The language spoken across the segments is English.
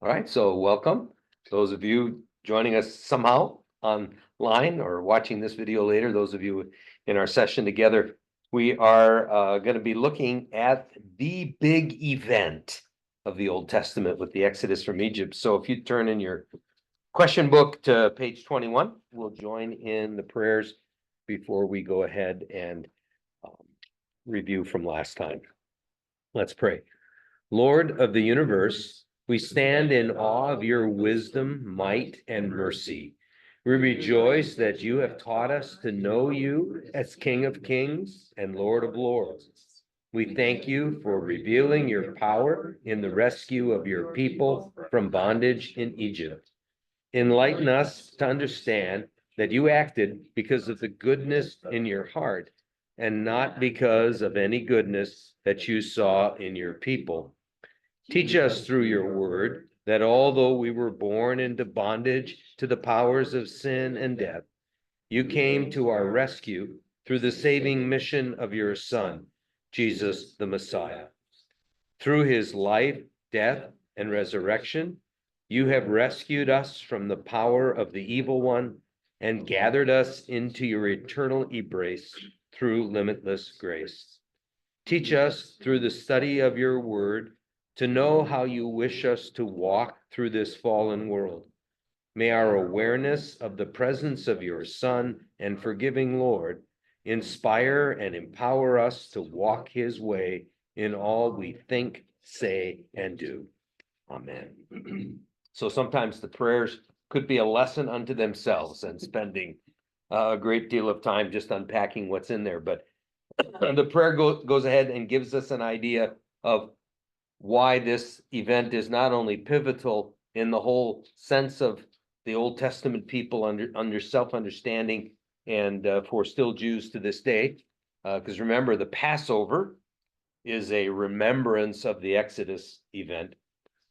All right, so welcome. Those of you joining us somehow online or watching this video later, those of you in our session together, we are going to be looking at the big event of the Old Testament with the Exodus from Egypt. So if you turn in your question book to page 21, we'll join in the prayers before we go ahead and review from last time. Let's pray. Lord of the universe, we stand in awe of your wisdom, might, and mercy. We rejoice that you have taught us to know you as King of Kings and Lord of Lords. We thank you for revealing your power in the rescue of your people from bondage in Egypt. Enlighten us to understand that you acted because of the goodness in your heart and not because of any goodness that you saw in your people. Teach us through your word that although we were born into bondage to the powers of sin and death, you came to our rescue through the saving mission of your Son, Jesus the Messiah. Through his life, death, and resurrection, you have rescued us from the power of the evil one and gathered us into your eternal embrace through limitless grace. Teach us through the study of your word to know how you wish us to walk through this fallen world. May our awareness of the presence of your Son and forgiving Lord inspire and empower us to walk his way in all we think, say, and do. Amen. So sometimes the prayers could be a lesson unto themselves and spending a great deal of time just unpacking what's in there. But the prayer goes ahead and gives us an idea of why this event is not only pivotal in the whole sense of the Old Testament people under self-understanding and for still Jews to this day, because remember, the Passover is a remembrance of the Exodus event,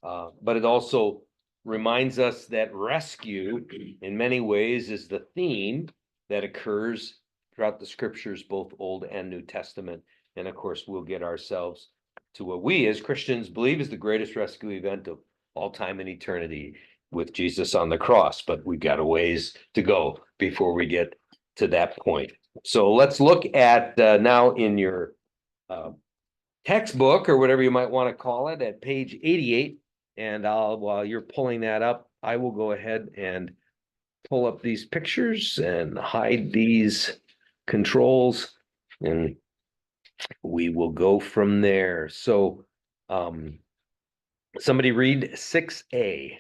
but it also reminds us that rescue in many ways is the theme that occurs throughout the scriptures, both Old and New Testament. And of course, we'll get ourselves to what we as Christians believe is the greatest rescue event of all time and eternity with Jesus on the cross. But we've got a ways to go before we get to that point. So let's look at now in your textbook or whatever you might want to call it at page 88. And while you're pulling that up, I will go ahead and pull up these pictures and hide these controls, and we will go from there. So somebody read 6A.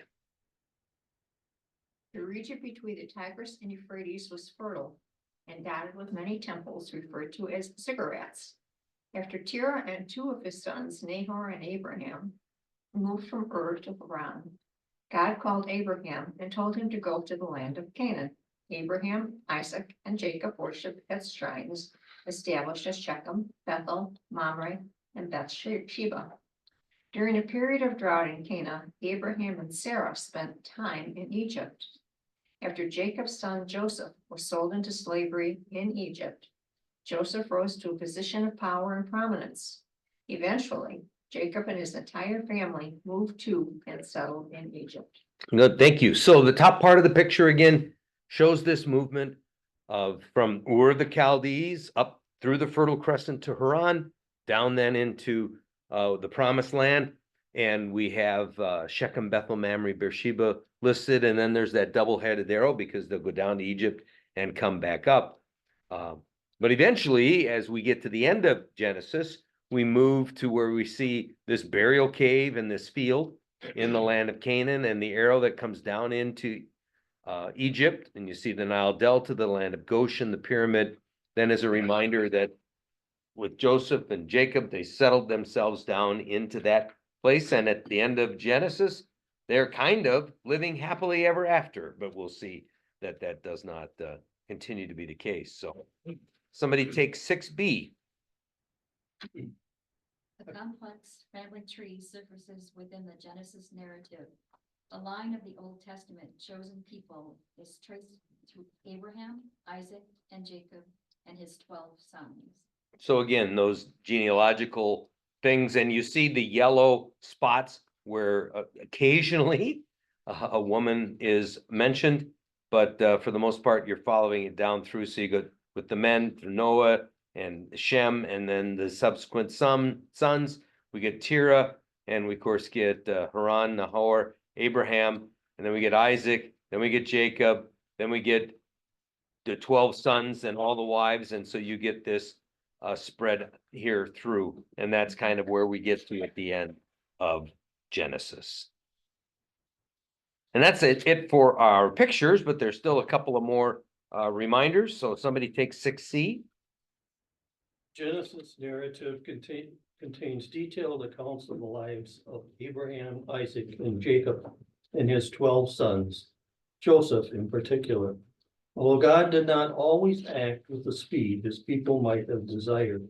The region between the Tigris and Euphrates was fertile and dotted with many temples referred to as ziggurats. After Terah and two of his sons, Nahor and Abraham, moved from Ur to Haran, God called Abraham and told him to go to the land of Canaan. Abraham, Isaac, and Jacob worshipped at shrines established as Shechem, Bethel, Mamre, and Bethsheba. During a period of drought in Canaan, Abraham and Sarah spent time in Egypt. After Jacob's son Joseph was sold into slavery in Egypt, Joseph rose to a position of power and prominence. Eventually, Jacob and his entire family moved to and settled in Egypt. Good, thank you. So the top part of the picture again shows this movement of from Ur the Chaldees up through the Fertile Crescent to Haran, down then into the Promised Land. And we have Shechem, Bethel, Mamre, Beersheba listed, and then there's that double-headed arrow because they'll go down to Egypt and come back up. But eventually, as we get to the end of Genesis, we move to where we see this burial cave and this field in the land of Canaan, and the arrow that comes down into Egypt, and you see the Nile Delta, the land of Goshen, the pyramid, then as a reminder that with Joseph and Jacob, they settled themselves down into that place, and at the end of Genesis, they're kind of living happily ever after, but we'll see that that does not continue to be the case. So somebody take 6B. A complex family tree surfaces within the Genesis narrative. The line of the Old Testament chosen people is traced through Abraham, Isaac, and Jacob, and his 12 sons. So again, those genealogical things, and you see the yellow spots where occasionally a woman is mentioned, but for the most part, you're following it down through. So you go with the men through Noah and Shem, and then the subsequent sons. We get Terah, and we of course get Haran, Nahor, Abraham, and then we get Isaac, then we get Jacob, then we get the 12 sons and all the wives, and so you get this spread here through, and that's kind of where we get to at the end of Genesis. And that's it for our pictures, but there's still a couple of more reminders. So somebody take 6C. Genesis narrative contains detailed accounts of the lives of Abraham, Isaac, and Jacob, and his 12 sons, Joseph in particular. Although God did not always act with the speed his people might have desired,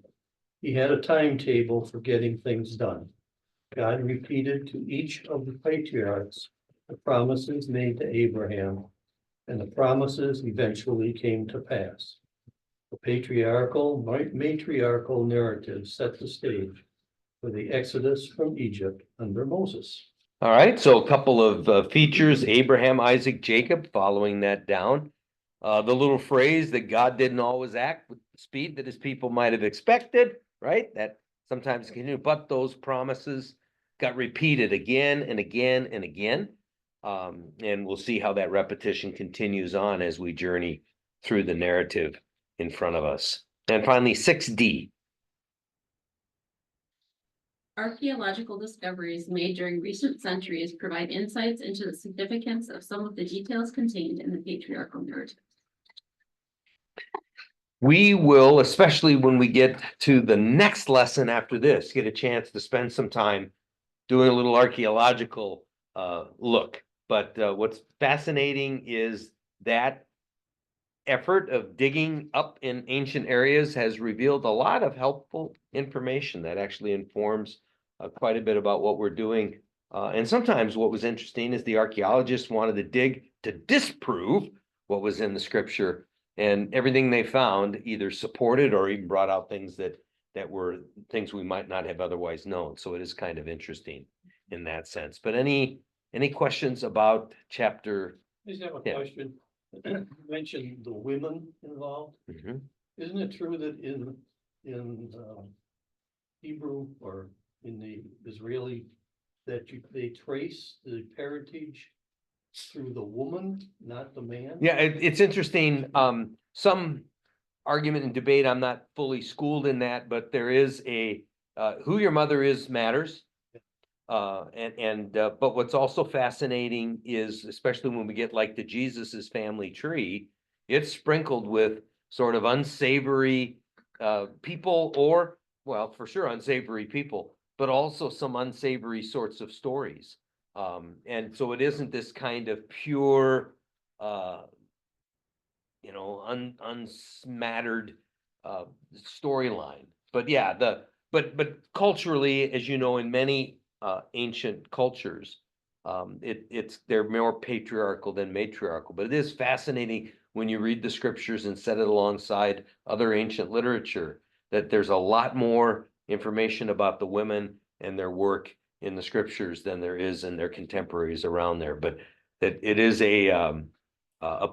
he had a timetable for getting things done. God repeated to each of the patriarchs the promises made to Abraham, and the promises eventually came to pass. The patriarchal, matriarchal narrative set the stage for the exodus from Egypt under Moses. All right, so a couple of features, Abraham, Isaac, Jacob, following that down. The little phrase that God didn't always act with the speed that his people might have expected, right? That sometimes continue, but those promises got repeated again and again and again. And we'll see how that repetition continues on as we journey through the narrative in front of us. And finally, 6D. Archaeological discoveries made during recent centuries provide insights into the significance of some of the details contained in the patriarchal narrative. We will, especially when we get to the next lesson after this, get a chance to spend some time doing a little archaeological look. But what's fascinating is that effort of digging up in ancient areas has revealed a lot of helpful information that actually informs quite a bit about what we're doing. And sometimes what was interesting is the archaeologists wanted to dig to disprove what was in the scripture, and everything they found either supported or even brought out things that were things we might not have otherwise known. So it is kind of interesting in that sense. But any questions about chapter? I just have a Yeah. question. You mentioned the women involved. Mhm. Isn't it true that in Hebrew or in the Israeli that they trace the parentage through the woman, not the man? Yeah, it's interesting. Some argument and debate, I'm not fully schooled in that, but there is a who your mother is matters. But what's also fascinating is, especially when we get like the Jesus's family tree, it's sprinkled with sort of unsavory people, or well, for sure unsavory people, but also some unsavory sorts of stories. And so it isn't this kind of pure unsmattered storyline. But yeah, but culturally, as you know, in many ancient cultures, they're more patriarchal than matriarchal. But it is fascinating when you read the scriptures and set it alongside other ancient literature that there's a lot more information about the women and their work in the scriptures than there is in their contemporaries around there. But it is a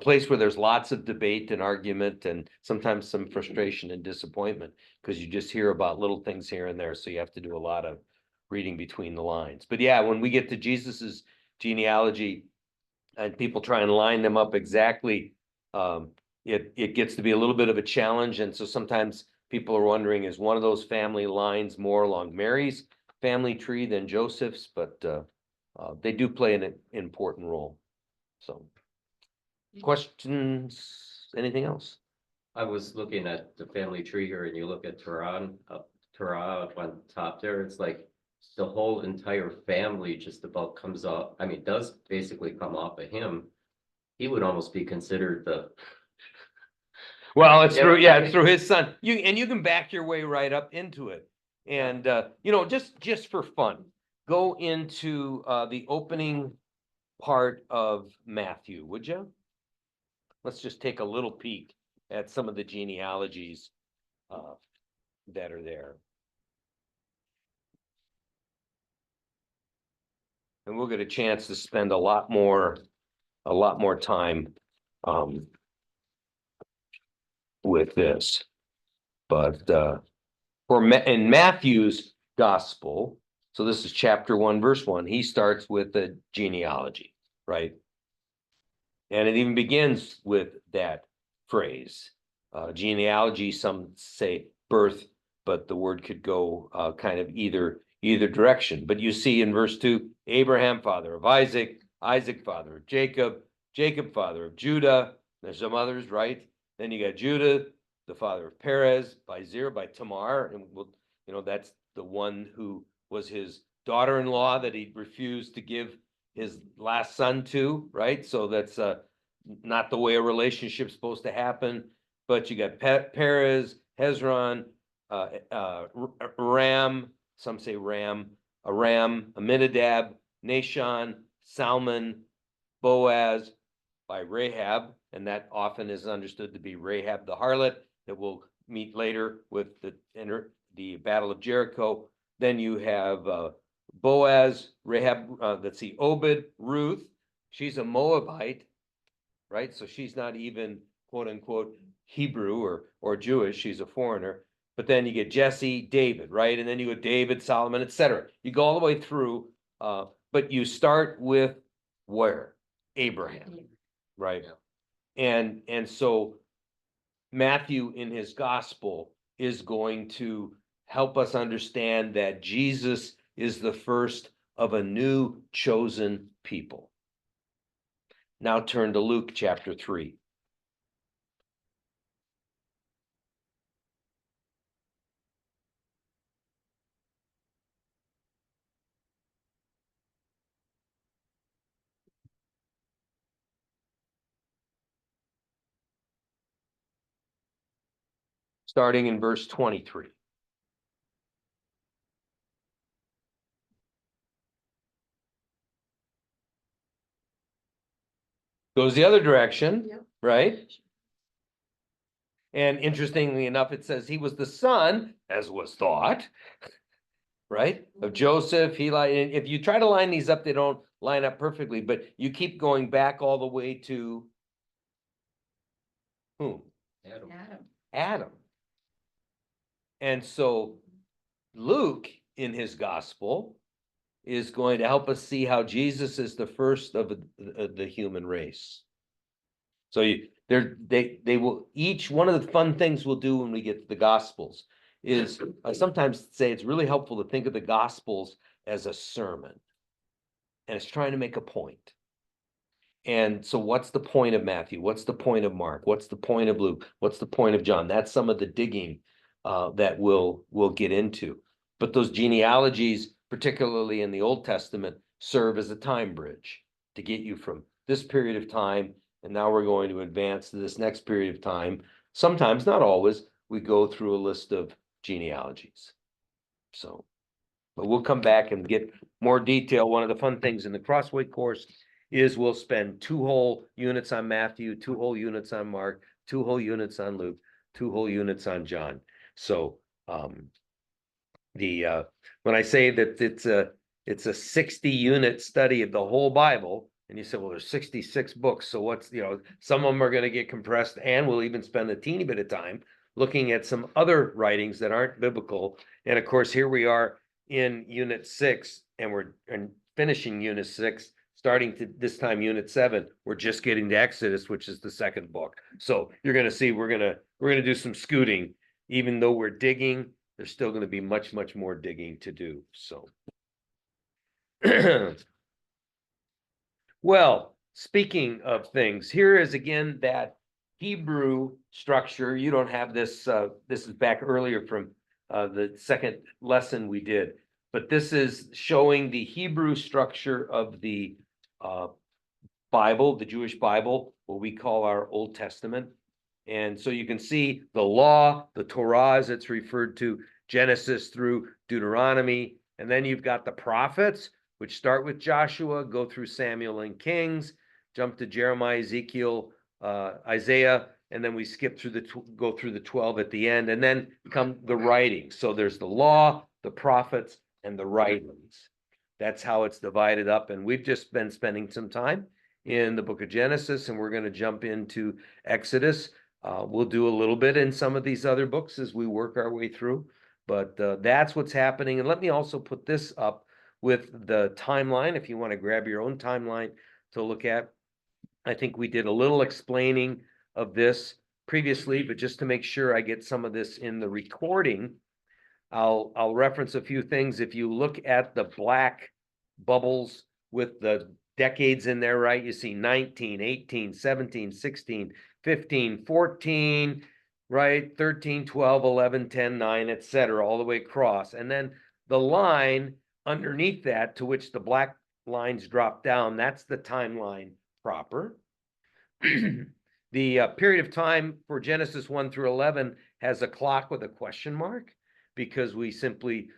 place where there's lots of debate and argument and sometimes some frustration and disappointment because you just hear about little things here and there. So you have to do a lot of reading between the lines. But yeah, when we get to Jesus's genealogy and people try and line them up exactly, it gets to be a little bit of a challenge. And so sometimes people are wondering, is one of those family lines more along Mary's family tree than Joseph's? But they do play an important role. So. Questions? Anything else? I was looking at the family tree here and you look at Tehran up on top there, it's like the whole entire family just about comes up. I mean, does basically come off of him. He would almost be considered the. Well, it's through his son. You can back your way right up into it. And just for fun, go into the opening part of Matthew, would you? Let's just take a little peek at some of the genealogies that are there. and we'll get a chance to spend a lot more time with this. But in Matthew's gospel, so this is chapter 1, verse 1, he starts with the genealogy, right? And it even begins with that phrase. Genealogy, some say birth, but the word could go kind of either direction. But you see in verse 2, Abraham, father of Isaac, Isaac, father of Jacob, Jacob, father of Judah. There's some others, right? Then you got Judah, the father of Perez, by Zerah, by Tamar, and that's the one who was his daughter-in-law that he refused to give his last son to, right? So that's not the way a relationship's supposed to happen. But you got Perez, Hezron, Ram, some say Ram, Aram, Aminadab, Nahshon, Salmon, Boaz, by Rahab, and that often is understood to be Rahab the harlot that we'll meet later with the Battle of Jericho. Then you have Boaz, Rahab, let's see, Obed, Ruth. She's a Moabite, right? So she's not even quote unquote Hebrew or Jewish. She's a foreigner. But then you get Jesse, David, right? And then you go David, Solomon, etc. You go all the way through, but you start with where? Abraham, right? Yeah. And so Matthew in his gospel is going to help us understand that Jesus is the first of a new chosen people. Now turn to Luke chapter 3. Starting in verse 23. Goes the other direction, Yep. right? And interestingly enough, it says he was the son, as was thought, right, of Joseph, Heli. And if you try to line these up, they don't line up perfectly, but you keep going back all the way to whom? Adam. Adam. And so Luke, in his gospel, is going to help us see how Jesus is the first of the human race. So they will, each one of the fun things we'll do when we get to the gospels is I sometimes say it's really helpful to think of the gospels as a sermon, and it's trying to make a point. And so what's the point of Matthew? What's the point of Mark? What's the point of Luke? What's the point of John? That's some of the digging that we'll get into. But those genealogies, particularly in the Old Testament, serve as a time bridge to get you from this period of time, and now we're going to advance to this next period of time. Sometimes, not always, we go through a list of genealogies. So, but we'll come back and get more detail. One of the fun things in the Crossway course is we'll spend 2 whole units on Matthew, 2 whole units on Mark, 2 whole units on Luke, 2 whole units on John. So when I say that it's a 60-unit study of the whole Bible, and you say, well, there's 66 books, so what's, some of them are going to get compressed, and we'll even spend a teeny bit of time looking at some other writings that aren't biblical. And of course, here we are in unit 6, and we're finishing unit 6, starting to this time unit 7. We're just getting to Exodus, which is the 2nd book. So you're going to see we're going to do some scooting. Even though we're digging, there's still going to be much more digging to do. So well, speaking of things, here is again that Hebrew structure. You don't have this. This is back earlier from the 2nd lesson we did, but this is showing the Hebrew structure of the Bible, the Jewish Bible, what we call our Old Testament. And so you can see the law, the Torah, as it's referred to, Genesis through Deuteronomy. And then you've got the prophets, which start with Joshua, go through Samuel and Kings, jump to Jeremiah, Ezekiel, Isaiah, and then we skip through go through the 12 at the end, and then come the writings. So there's the law, the prophets, and the writings. That's how it's divided up. And we've just been spending some time in the book of Genesis, and we're going to jump into Exodus. We'll do a little bit in some of these other books as we work our way through, but that's what's happening. And let me also put this up with the timeline, if you want to grab your own timeline to look at. I think we did a little explaining of this previously, but just to make sure I get some of this in the recording, I'll reference a few things. If you look at the black bubbles with the decades in there, right? You see 19, 18, 17, 16, 15, 14, right? 13, 12, 11, 10, 9, etc., all the way across. And then the line underneath that, to which the black lines drop down, that's the timeline proper. The period of time for Genesis 1 through 11 has a clock with a question mark, because we simply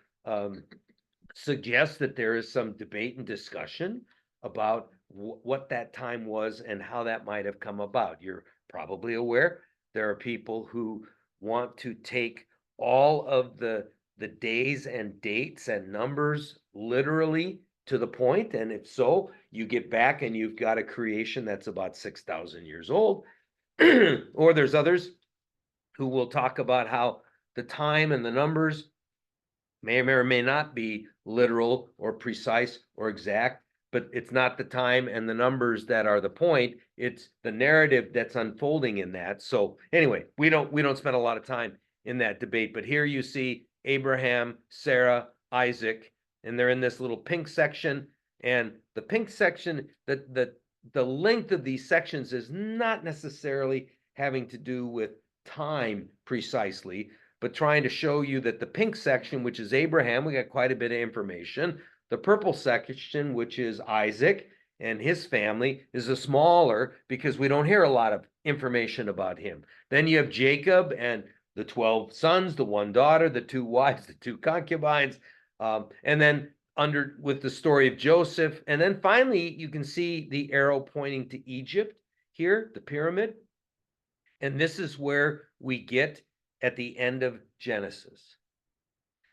suggest that there is some debate and discussion about what that time was and how that might have come about. You're probably aware there are people who want to take all of the days and dates and numbers literally to the point, and if so, you get back and you've got a creation that's about 6,000 years old. Or there's others who will talk about how the time and the numbers may or may not be literal or precise or exact, but it's not the time and the numbers that are the point. It's the narrative that's unfolding in that. So anyway, we don't spend a lot of time in that debate, but here you see Abraham, Sarah, Isaac, and they're in this little pink section. And the pink section, the length of these sections is not necessarily having to do with time precisely, but trying to show you that the pink section, which is Abraham, we got quite a bit of information. The purple section, which is Isaac and his family, is a smaller, because we don't hear a lot of information about him. Then you have Jacob and the 12 sons, the one daughter, the 2 wives, the 2 concubines, and then with the story of Joseph. And then finally, you can see the arrow pointing to Egypt here, the pyramid. And this is where we get at the end of Genesis.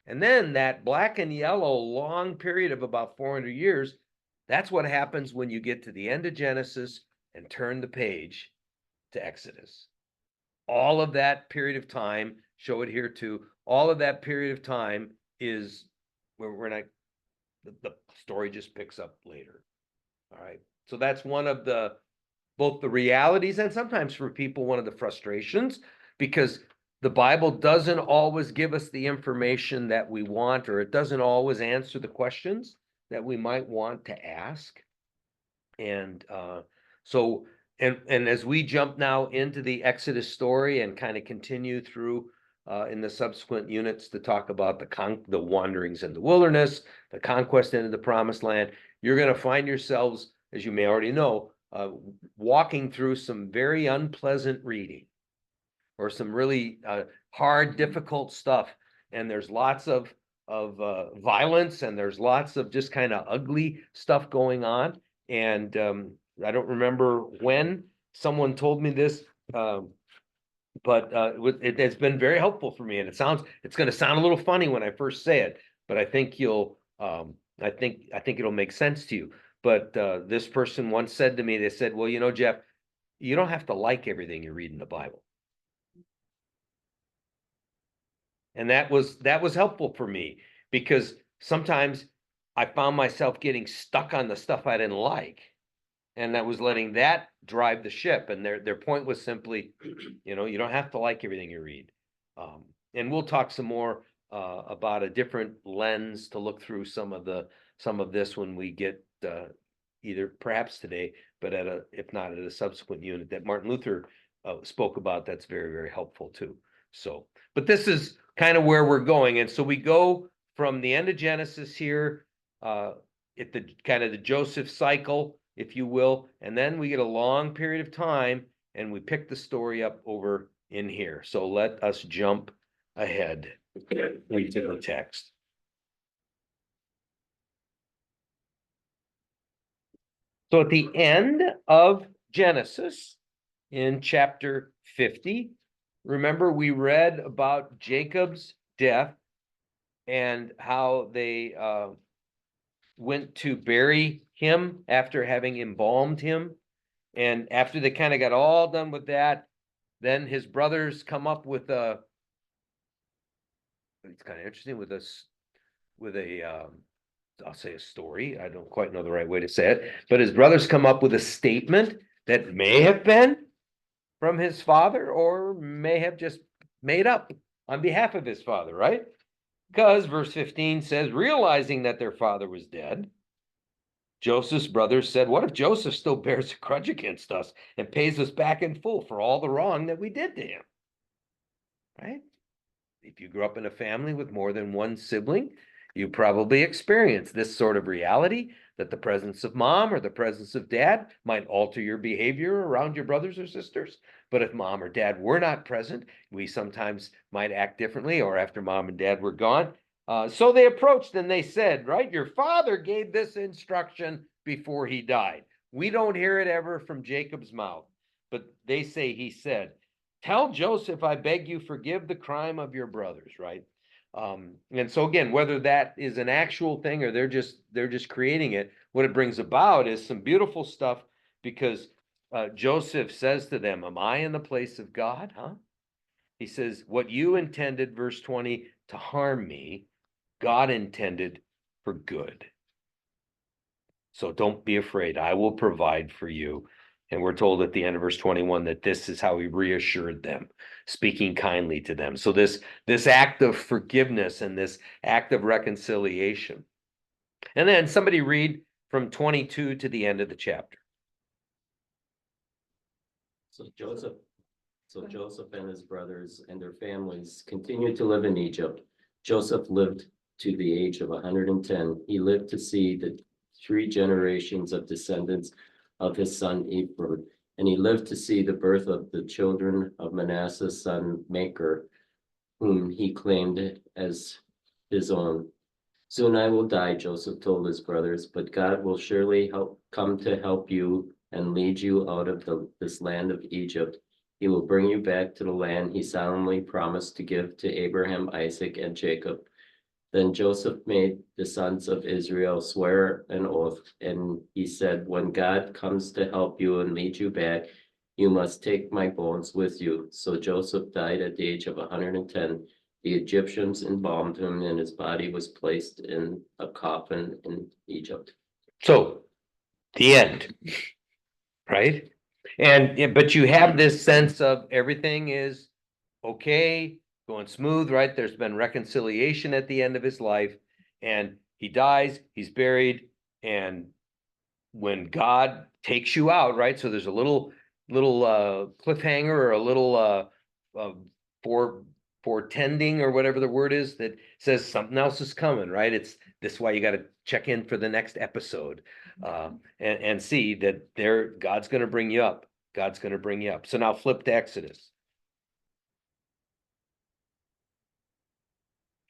And then that black and yellow long period of about 400 years, that's what happens when you get to the end of Genesis and turn the page to Exodus. All of that period of time, show it here too, all of that period of time is where we're not, the story just picks up later. All right. So that's one of both the realities, and sometimes for people, one of the frustrations, because the Bible doesn't always give us the information that we want, or it doesn't always answer the questions that we might want to ask. And and as we jump now into the Exodus story and kind of continue through in the subsequent units to talk about the wanderings in the wilderness, the conquest into the promised land, you're going to find yourselves, as you may already know, walking through some very unpleasant reading, or some really hard, difficult stuff. And there's lots of violence, and there's lots of just kind of ugly stuff going on. And I don't remember when someone told me this, but it has been very helpful for me. And it's going to sound a little funny when I first say it, but I think I think it'll make sense to you. But this person once said to me, they said, well, you know, Jeff, you don't have to like everything you read in the Bible. And that was helpful for me, because sometimes I found myself getting stuck on the stuff I didn't like, and that was letting that drive the ship. And their point was simply, you know, you don't have to like everything you read. And we'll talk some more about a different lens to look through some of this when we get either perhaps today, but if not at a subsequent unit that Martin Luther spoke about. That's very, very helpful too. So, but this is kind of where we're going. And so we go from the end of Genesis here, at the kind of the Joseph cycle, if you will, and then we get a long period of time and we pick the story up over in here. So let us jump ahead into the text. So at the end of Genesis, in chapter 50, remember we read about Jacob's death and how they went to bury him after having embalmed him. And after they kind of got all done with that, then his brothers come up with it's kind of interesting with I'll say a story. I don't quite know the right way to say it, but his brothers come up with a statement that may have been from his father or may have just made up on behalf of his father, right? Because verse 15 says, realizing that their father was dead, Joseph's brothers said, what if Joseph still bears a grudge against us and pays us back in full for all the wrong that we did to him? Right? If you grew up in a family with more than one sibling, you probably experienced this sort of reality that the presence of mom or the presence of dad might alter your behavior around your brothers or sisters. But if mom or dad were not present, we sometimes might act differently, or after mom and dad were gone. So they approached and they said, right, your father gave this instruction before he died. We don't hear it ever from Jacob's mouth, but they say he said, tell Joseph, I beg you, forgive the crime of your brothers, right? And so again, whether that is an actual thing or they're just creating it, what it brings about is some beautiful stuff, because Joseph says to them, am I in the place of God? Huh? He says, what you intended, verse 20, to harm me, God intended for good. So don't be afraid. I will provide for you. And we're told at the end of verse 21 that this is how he reassured them, speaking kindly to them. So this act of forgiveness and this act of reconciliation. And then somebody read from 22 to the end of the chapter. So Joseph and his brothers and their families continued to live in Egypt. Joseph lived to the age of 110. He lived to see the 3 generations of descendants of his son Ephraim, and he lived to see the birth of the children of Manasseh's son Machir, whom he claimed as his own. Soon I will die, Joseph told his brothers, but God will surely come to help you and lead you out of this land of Egypt. He will bring you back to the land he solemnly promised to give to Abraham, Isaac, and Jacob. Then Joseph made the sons of Israel swear an oath, and he said, when God comes to help you and lead you back, you must take my bones with you. So Joseph died at the age of 110. The Egyptians embalmed him, and his body was placed in a coffin in Egypt. So the end, right? But you have this sense of everything is okay, going smooth, right? There's been reconciliation at the end of his life, and he dies, he's buried, and when God takes you out, right? So there's a little cliffhanger or a little foretending or whatever the word is that says something else is coming, right? It's this why you got to check in for the next episode and see that God's going to bring you up. God's going to bring you up. So now flip to Exodus.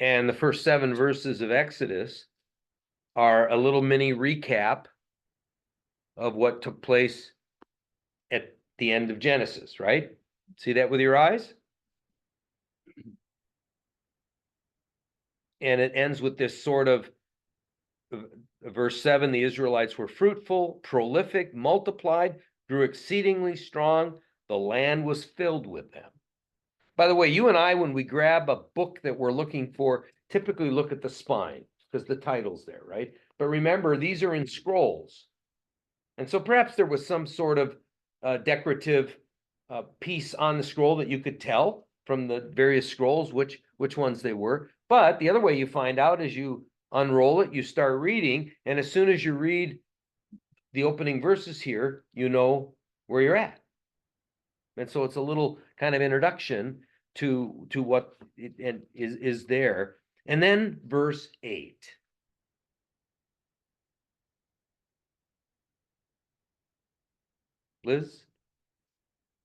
And the first 7 verses of Exodus are a little mini recap of what took place at the end of Genesis, right? See that with your eyes? And it ends with this sort of verse 7, the Israelites were fruitful, prolific, multiplied, grew exceedingly strong. The land was filled with them. By the way, you and I, when we grab a book that we're looking for, typically look at the spine because the title's there, right? But remember, these are in scrolls. And so perhaps there was some sort of decorative piece on the scroll that you could tell from the various scrolls which ones they were. But the other way you find out is you unroll it, you start reading, and as soon as you read the opening verses here, you know where you're at. And so it's a little kind of introduction to what is there. And then verse 8. Liz?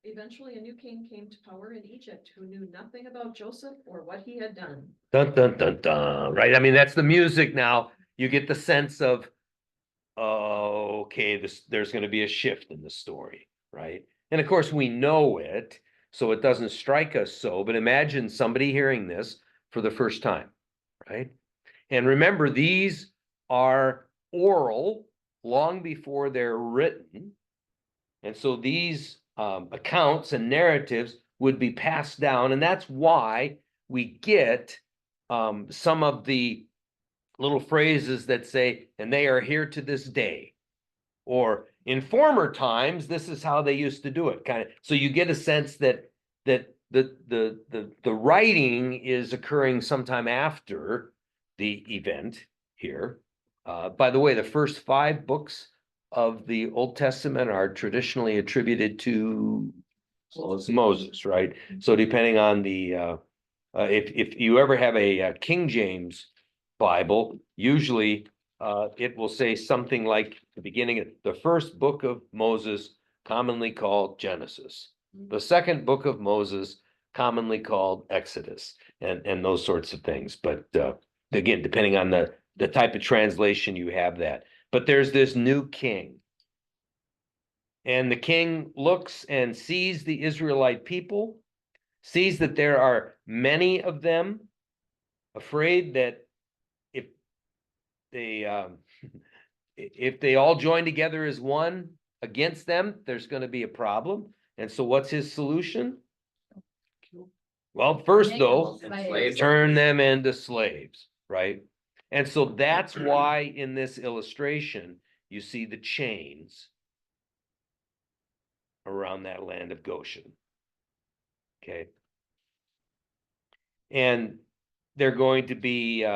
Eventually, a new king came to power in Egypt who knew nothing about Joseph or what he had done. Dun, dun, dun, dun, right? I mean, that's the music now. You get the sense of, oh, okay, there's going to be a shift in the story, right? And of course, we know it, so it doesn't strike us so, but imagine somebody hearing this for the first time, right? And remember, these are oral long before they're written. And so these accounts and narratives would be passed down, and that's why we get some of the little phrases that say, and they are here to this day. Or in former times, this is how they used to do it, kind of. So you get a sense that the writing is occurring sometime after the event here. By the way, the first 5 books of the Old Testament are traditionally attributed to Moses, right? So depending on the if you ever have a King James Bible, usually it will say something like the beginning of the first book of Moses, commonly called Genesis, the second book of Moses, commonly called Exodus, and those sorts of things. But again, depending on the type of translation you have that. But there's this new king. And the king looks and sees the Israelite people, sees that there are many of them, afraid that if they if they all join together as one against them, there's going to be a problem. And so what's his solution? Well, first Make though, them slaves. Slaves. turn them into slaves, right? And so that's why in this illustration, you see the chains around that land of Goshen. Okay. And they're going to be,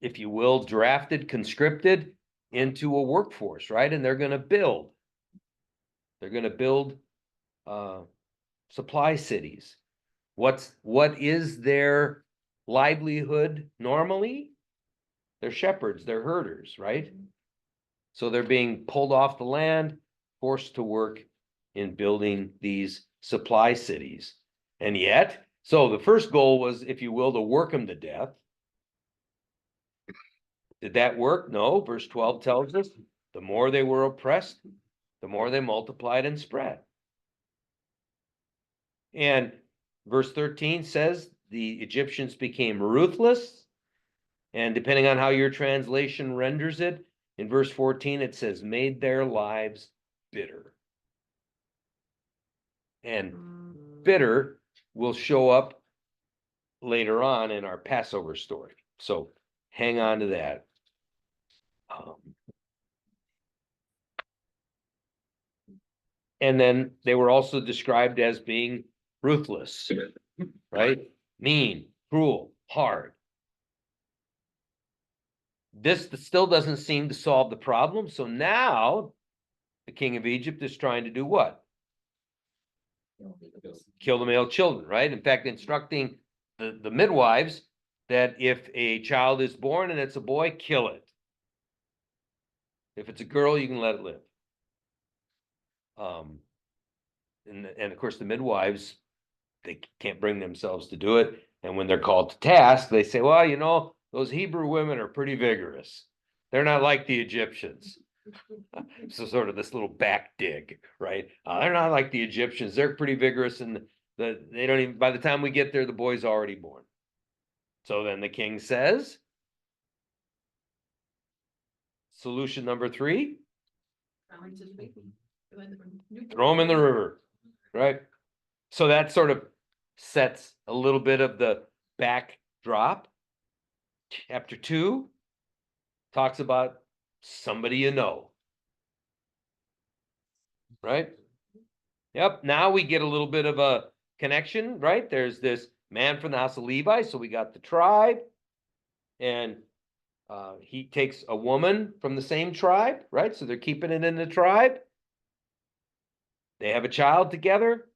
if you will, drafted, conscripted into a workforce, right? And they're going to build. They're going to build supply cities. What is their livelihood normally? They're shepherds, they're herders, right? So they're being pulled off the land, forced to work in building these supply cities. And yet, so the first goal was, if you will, to work them to death. Did that work? No. Verse 12 tells us the more they were oppressed, the more they multiplied and spread. And verse 13 says the Egyptians became ruthless. And depending on how your translation renders it, in verse 14, it says, made their lives bitter. And bitter will show up later on in our Passover story. So hang on to that. And then they were also described as being ruthless, right? Mean, cruel, hard. This still doesn't seem to solve the problem. So now the king of Egypt is trying to do what? Kill the male children, right? In fact, instructing the midwives that if a child is born and it's a boy, kill it. If it's a girl, you can let it live. And of course, the midwives, they can't bring themselves to do it. And when they're called to task, they say, well, you know, those Hebrew women are pretty vigorous. They're not like the Egyptians. So sort of this little back dig, right? They're not like the Egyptians. They're pretty vigorous, and they don't even, by the time we get there, the boy's already born. So then the king says, solution number 3, throw him in the river, right? So that sort of sets a little bit of the backdrop. Chapter 2 talks about somebody you know, right? Yep. Now we get a little bit of a connection, right? There's this man from the house of Levi. So we got the tribe, and he takes a woman from the same tribe, right? So they're keeping it in the tribe. They have a child together.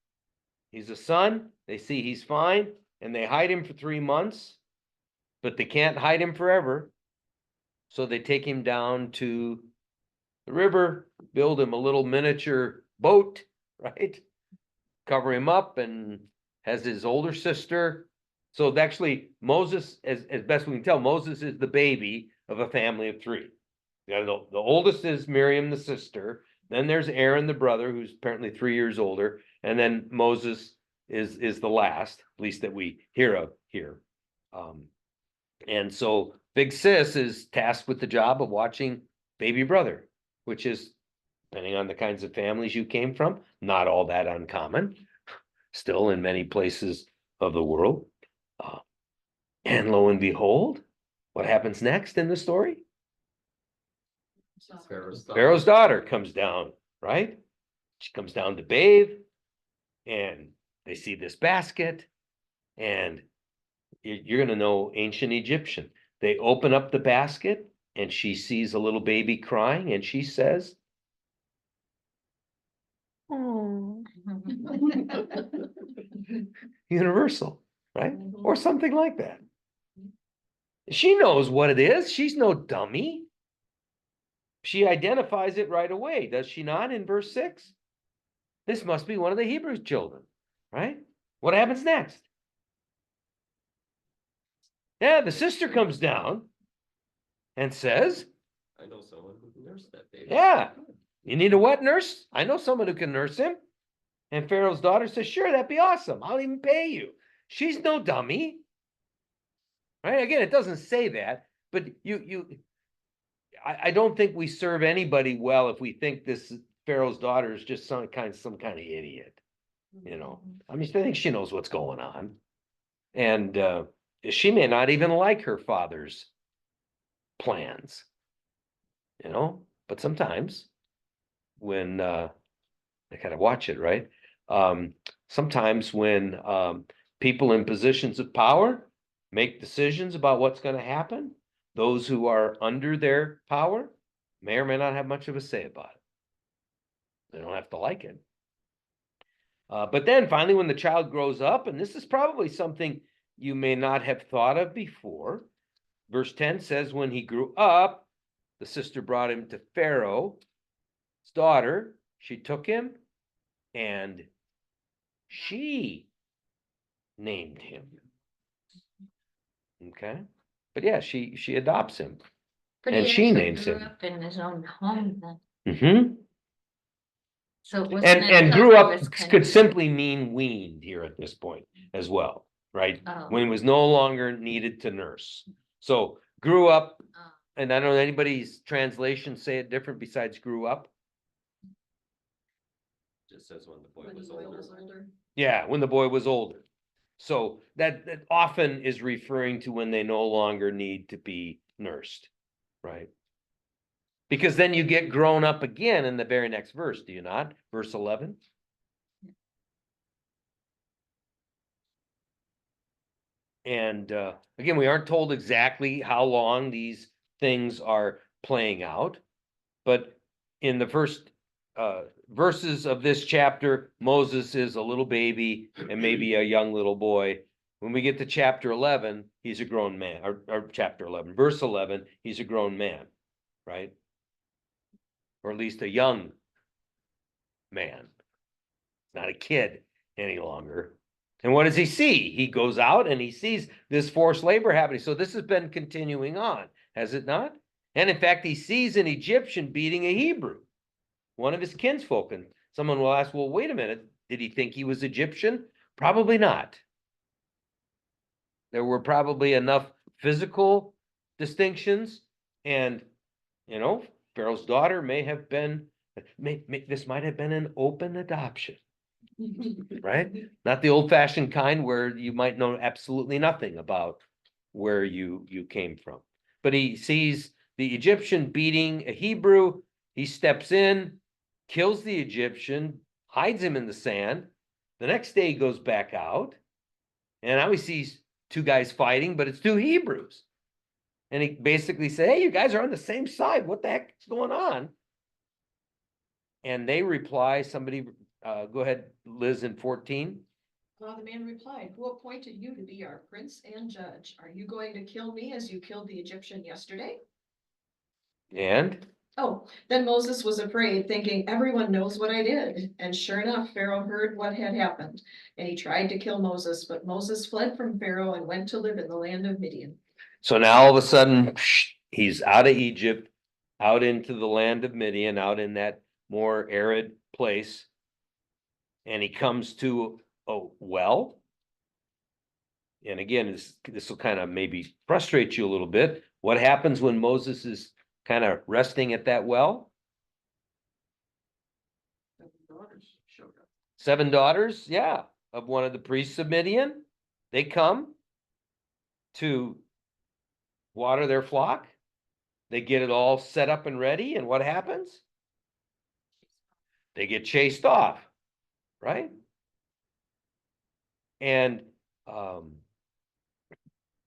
He's a son. They see he's fine, and they hide him for 3 months, but they can't hide him forever. So they take him down to the river, build him a little miniature boat, right? Cover him up, and has his older sister. So actually, Moses, as best we can tell, Moses is the baby of a family of 3. You know, the oldest is Miriam, the sister. Then there's Aaron, the brother, who's apparently 3 years older. And then Moses is the last, at least that we hear of here. And so Big sis is tasked with the job of watching baby brother, which is, depending on the kinds of families you came from, not all that uncommon, still in many places of the world. And lo and behold, what happens next in the story? Pharaoh's daughter comes down, right? She comes down to bathe, and they see this basket, and you're gonna know ancient Egyptian. They open up the basket, and she sees a little baby crying, and she says, "Oh," universal, right? Or something like that. She knows what it is. She's no dummy. She identifies it right away, does she not, in verse 6? This must be one of the Hebrew children, right? What happens next? Yeah, the sister comes down and says, I know someone who can nurse that baby. yeah, you need a wet nurse? I know someone who can nurse him. And Pharaoh's daughter says, sure, that'd be awesome. I'll even pay you. She's no dummy. Right? Again, it doesn't say that, but I don't think we serve anybody well if we think this Pharaoh's daughter is just some kind of idiot. You know, I mean, I think she knows what's going on. And she may not even like her father's plans, you know, but sometimes when I gotta watch it, right? Sometimes when people in positions of power make decisions about what's going to happen, those who are under their power may or may not have much of a say about it. They don't have to like it. But then finally, when the child grows up, and this is probably something you may not have thought of before, verse 10 says, when he grew up, the sister brought him to Pharaoh's daughter. She took him and she named him. Okay. But yeah, she adopts him. But And he she actually names grew him. up in his own home then. Mm-hmm. So it wasn't And until grew he up was kind could of- simply mean weaned here at this point as well, right? Oh. When it was no longer needed to nurse. So grew up, Oh. and I don't know anybody's translations say it different besides grew up. Just says when the boy When was the boy older. was older. Yeah, when the boy was older. So that often is referring to when they no longer need to be nursed, right? Because then you get grown up again in the very next verse, do you not? Verse 11. And again, we aren't told exactly how long these things are playing out, but in the first verses of this chapter, Moses is a little baby and maybe a young little boy. When we get to chapter 11, he's a grown man, or chapter 11, verse 11, he's a grown man, right? Or at least a young man, not a kid any longer. And what does he see? He goes out and he sees this forced labor happening. So this has been continuing on, has it not? And in fact, he sees an Egyptian beating a Hebrew, one of his kinsfolk. And someone will ask, well, wait a minute. Did he think he was Egyptian? Probably not. There were probably enough physical distinctions. And, you know, Pharaoh's daughter may have been, this might have been an open adoption. Right? Not the old fashioned kind where you might know absolutely nothing about where you came from. But he sees the Egyptian beating a Hebrew. He steps in, kills the Egyptian, hides him in the sand. The next day he goes back out. And now he sees two guys fighting, but it's two Hebrews. And he basically said, hey, you guys are on the same side. What the heck is going on? And they reply, somebody go ahead, Liz, in 14. The man replied, who appointed you to be our prince and judge? Are you going to kill me as you killed the Egyptian yesterday? And Oh, then Moses was afraid, thinking, everyone knows what I did. And sure enough, Pharaoh heard what had happened, and he tried to kill Moses, but Moses fled from Pharaoh and went to live in the land of Midian. so now all of a sudden, he's out of Egypt, out into the land of Midian, out in that more arid place. And he comes to a well. And again, this will kind of maybe frustrate you a little bit. What happens when Moses is kind of resting at that well? 7 daughters, yeah, of one of the priests of Midian. They come to water their flock. They get it all set up and ready, and what happens? They get chased off, right? And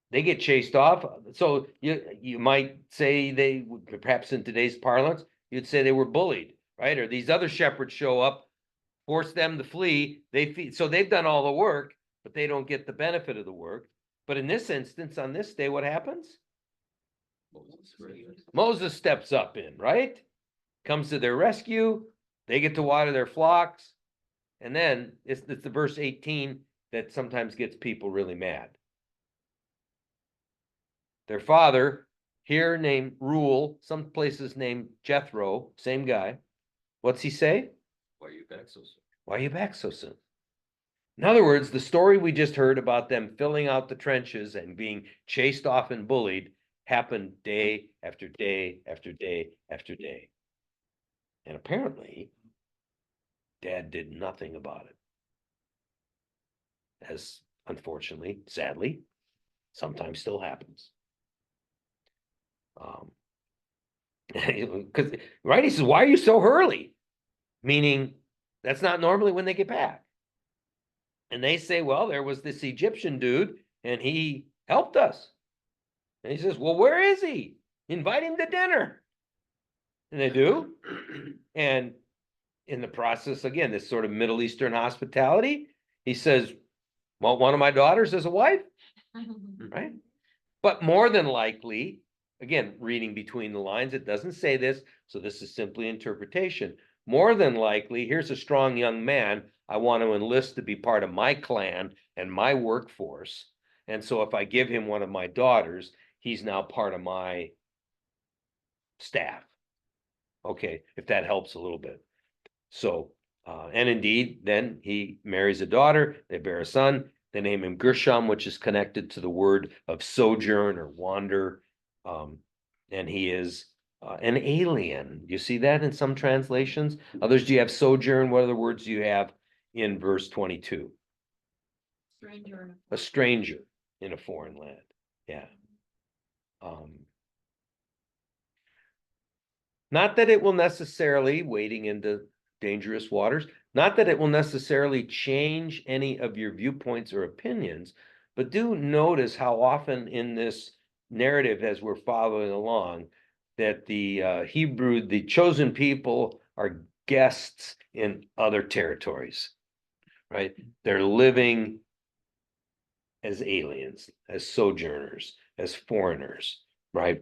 they get chased off. So you might say they, perhaps in today's parlance, you'd say they were bullied, right? Or these other shepherds show up, force them to flee. So they've done all the work, but they don't get the benefit of the work. But in this instance, on this day, what happens? Moses steps up in, right? Comes to their rescue. They get to water their flocks. And then it's the verse 18 that sometimes gets people really mad. Their father, here named Rule, some places named Jethro, same guy. What's he say? Why are you back so soon? Why are you back so soon? In other words, the story we just heard about them filling out the trenches and being chased off and bullied happened day after day after day after day. And apparently, Dad did nothing about it. As unfortunately, sadly, sometimes still happens. Because right, he says, "Why are you so early?" Meaning that's not normally when they get back. And they say, "Well, there was this Egyptian dude and he helped us." And he says, "Well, where is he? Invite him to dinner." And they do. And in the process, again, this sort of Middle Eastern hospitality, he says, "Well, one of my daughters is a wife," right? But more than likely, again, reading between the lines, it doesn't say this, so this is simply interpretation. More than likely, here's a strong young man I want to enlist to be part of my clan and my workforce. And so if I give him one of my daughters, he's now part of my staff. Okay, if that helps a little bit. So, and indeed, then he marries a daughter, they bear a son, they name him Gershom, which is connected to the word of sojourn or wander. And he is an alien. You see that in some translations? Others, do you have sojourn? What other words do you have in verse 22? Stranger. A stranger in a foreign land. Yeah. Not that it will necessarily, wading into dangerous waters, not that it will necessarily change any of your viewpoints or opinions, but do notice how often in this narrative, as we're following along, that the Hebrew, the chosen people, are guests in other territories, right? They're living as aliens, as sojourners, as foreigners, right?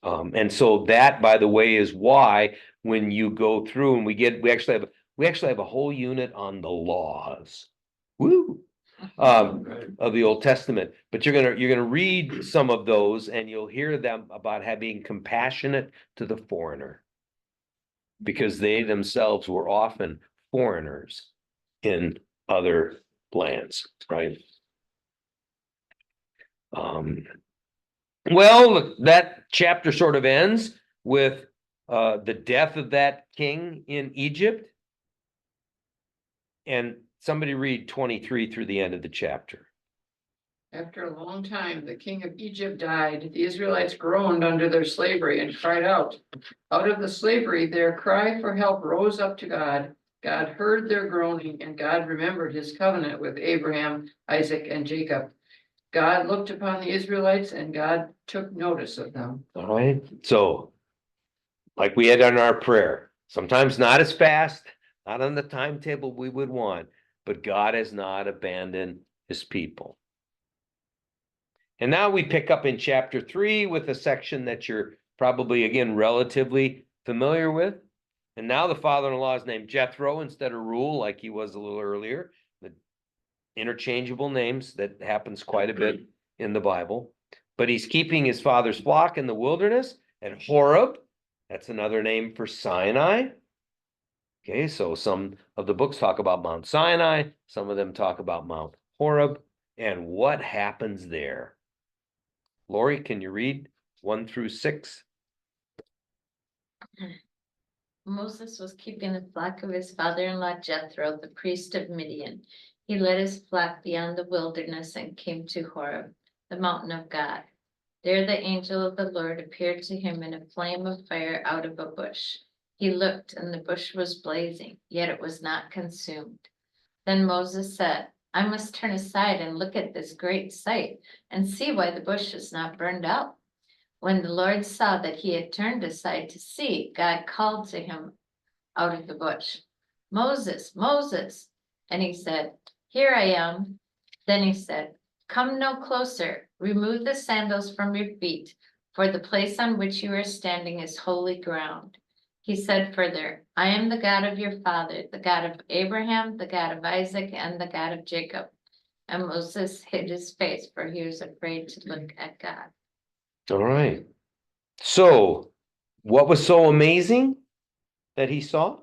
And so that, by the way, is why when you go through and we actually have a whole unit on the laws. Woo! Of the Old Testament, but you're gonna read some of those and you'll hear them about having compassionate to the foreigner, because they themselves were often foreigners in other lands, right? Well, that chapter sort of ends with the death of that king in Egypt. And somebody read 23 through the end of the chapter. After a long time, the king of Egypt died. The Israelites groaned under their slavery and cried out. Out of the slavery, their cry for help rose up to God. God heard their groaning, and God remembered his covenant with Abraham, Isaac, and Jacob. God looked upon the Israelites, and God took notice of them. All right. So, like we had on our prayer, sometimes not as fast, not on the timetable we would want, but God has not abandoned his people. And now we pick up in chapter 3 with a section that you're probably, again, relatively familiar with. And now the father-in-law is named Jethro instead of Rule, like he was a little earlier. The interchangeable names, that happens quite a bit in the Bible. But he's keeping his father's flock in the wilderness at Horeb. That's another name for Sinai. Okay, so some of the books talk about Mount Sinai. Some of them talk about Mount Horeb. And what happens there? Lori, can you read 1 through 6. Moses was keeping the flock of his father-in-law Jethro, the priest of Midian. He led his flock beyond the wilderness and came to Horeb, the mountain of God. There the angel of the Lord appeared to him in a flame of fire out of a bush. He looked, and the bush was blazing, yet it was not consumed. Then Moses said, I must turn aside and look at this great sight and see why the bush is not burned up. When the Lord saw that he had turned aside to see, God called to him out of the bush, Moses, Moses. And he said, Here I am. Then he said, Come no closer, remove the sandals from your feet, for the place on which you are standing is holy ground. He said further, I am the God of your father, the God of Abraham, the God of Isaac, and the God of Jacob. And Moses hid his face, for he was afraid to look at God. All right. So, what was so amazing that he saw?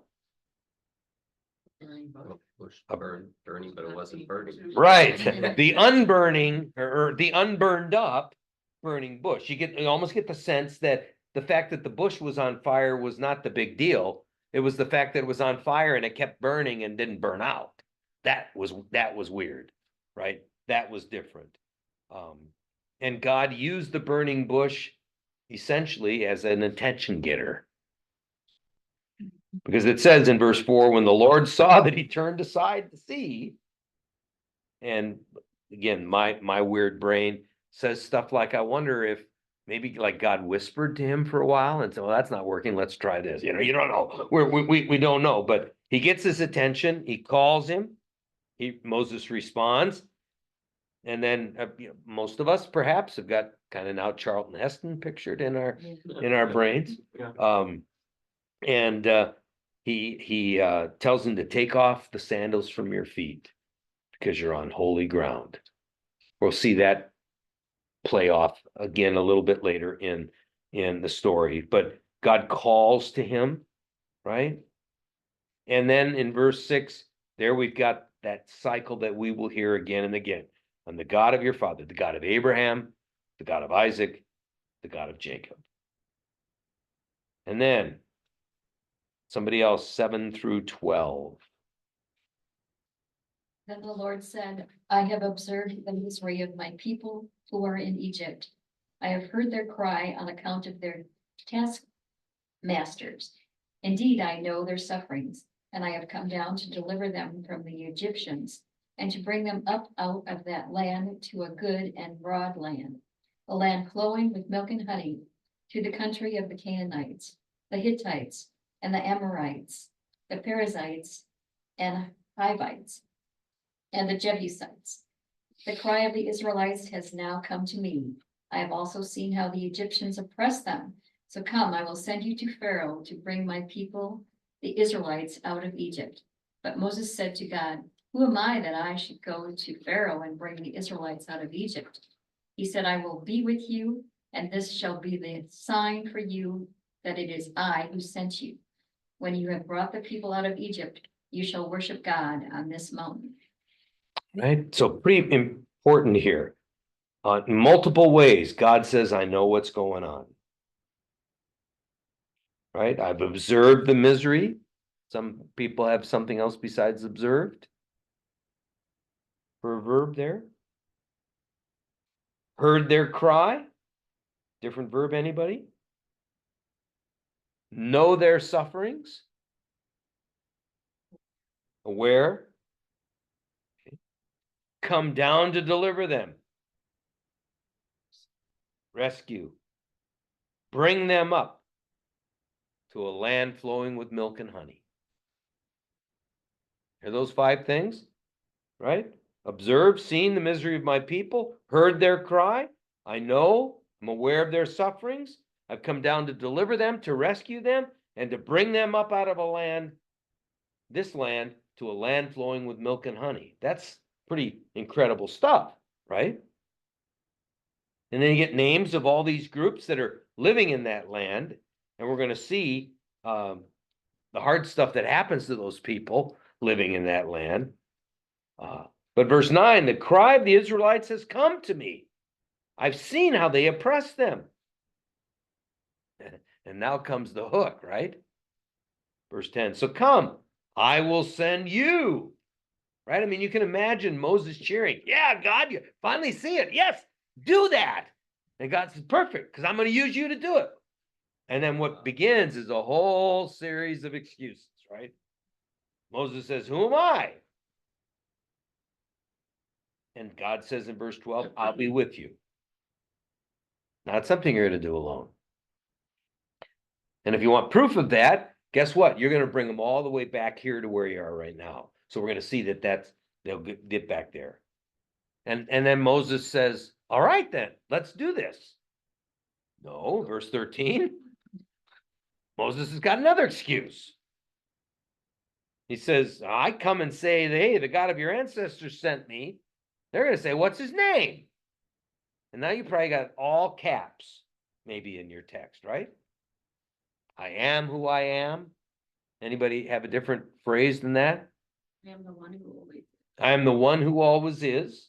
Bush burning, but it wasn't burning. Right, the unburning or the unburned up burning bush. You almost get the sense that the fact that the bush was on fire was not the big deal. It was the fact that it was on fire and it kept burning and didn't burn out. That was weird, right? That was different. And God used the burning bush essentially as an attention getter. Because it says in verse 4, when the Lord saw that he turned aside to see, and again, my weird brain says stuff like, I wonder if maybe like God whispered to him for a while and said, well, that's not working. Let's try this. You don't know. We don't know, but he gets his attention. He calls him. Moses responds. And then most of us perhaps have got kind of now Charlton Heston pictured in our brains. He tells him to take off the sandals from your feet because you're on holy ground. We'll see that play off again a little bit later in the story, but God calls to him, right? And then in verse 6, there we've got that cycle that we will hear again and again. I'm the God of your father, the God of Abraham, the God of Isaac, the God of Jacob. And then somebody else, 7 through 12. Then the Lord said, I have observed the misery of my people who are in Egypt. I have heard their cry on account of their taskmasters. Indeed, I know their sufferings, and I have come down to deliver them from the Egyptians and to bring them up out of that land to a good and broad land, a land flowing with milk and honey, to the country of the Canaanites, the Hittites, and the Amorites, the Perizzites, and Hivites, and the Jebusites. The cry of the Israelites has now come to me. I have also seen how the Egyptians oppress them. So come, I will send you to Pharaoh to bring my people, the Israelites, out of Egypt. But Moses said to God, who am I that I should go to Pharaoh and bring the Israelites out of Egypt? He said, I will be with you, and this shall be the sign for you that it is I who sent you. When you have brought the people out of Egypt, you shall worship God on this mountain. Right? So pretty important here. In multiple ways, God says, I know what's going on. Right? I've observed the misery. Some people have something else besides observed. For a verb there. Heard their cry. Different verb, anybody? Know their sufferings. Aware. Okay. Come down to deliver them. Rescue. Bring them up to a land flowing with milk and honey. Are those 5 things? Right? Observed, seen the misery of my people, heard their cry. I know, I'm aware of their sufferings. I've come down to deliver them, to rescue them, and to bring them up out of this land, to a land flowing with milk and honey. That's pretty incredible stuff, right? And then you get names of all these groups that are living in that land, and we're going to see the hard stuff that happens to those people living in that land. But verse 9, the cry of the Israelites has come to me. I've seen how they oppress them. And now comes the hook, right? Verse 10, so come, I will send you. Right? I mean, you can imagine Moses cheering. Yeah, God, you finally see it. Yes, do that. And God says, perfect, because I'm going to use you to do it. And then what begins is a whole series of excuses, right? Moses says, who am I? And God says in verse 12, I'll be with you. Not something you're going to do alone. And if you want proof of that, guess what? You're going to bring them all the way back here to where you are right now. So we're going to see that they'll get back there. And then Moses says, all right, then let's do this. No, verse 13. Moses has got another excuse. He says, I come and say, hey, the God of your ancestors sent me. They're going to say, what's his name? And now you probably got all caps, maybe in your text, right? I am who I am. Anybody have a different phrase than that? I am the one who always. I am the one who always is.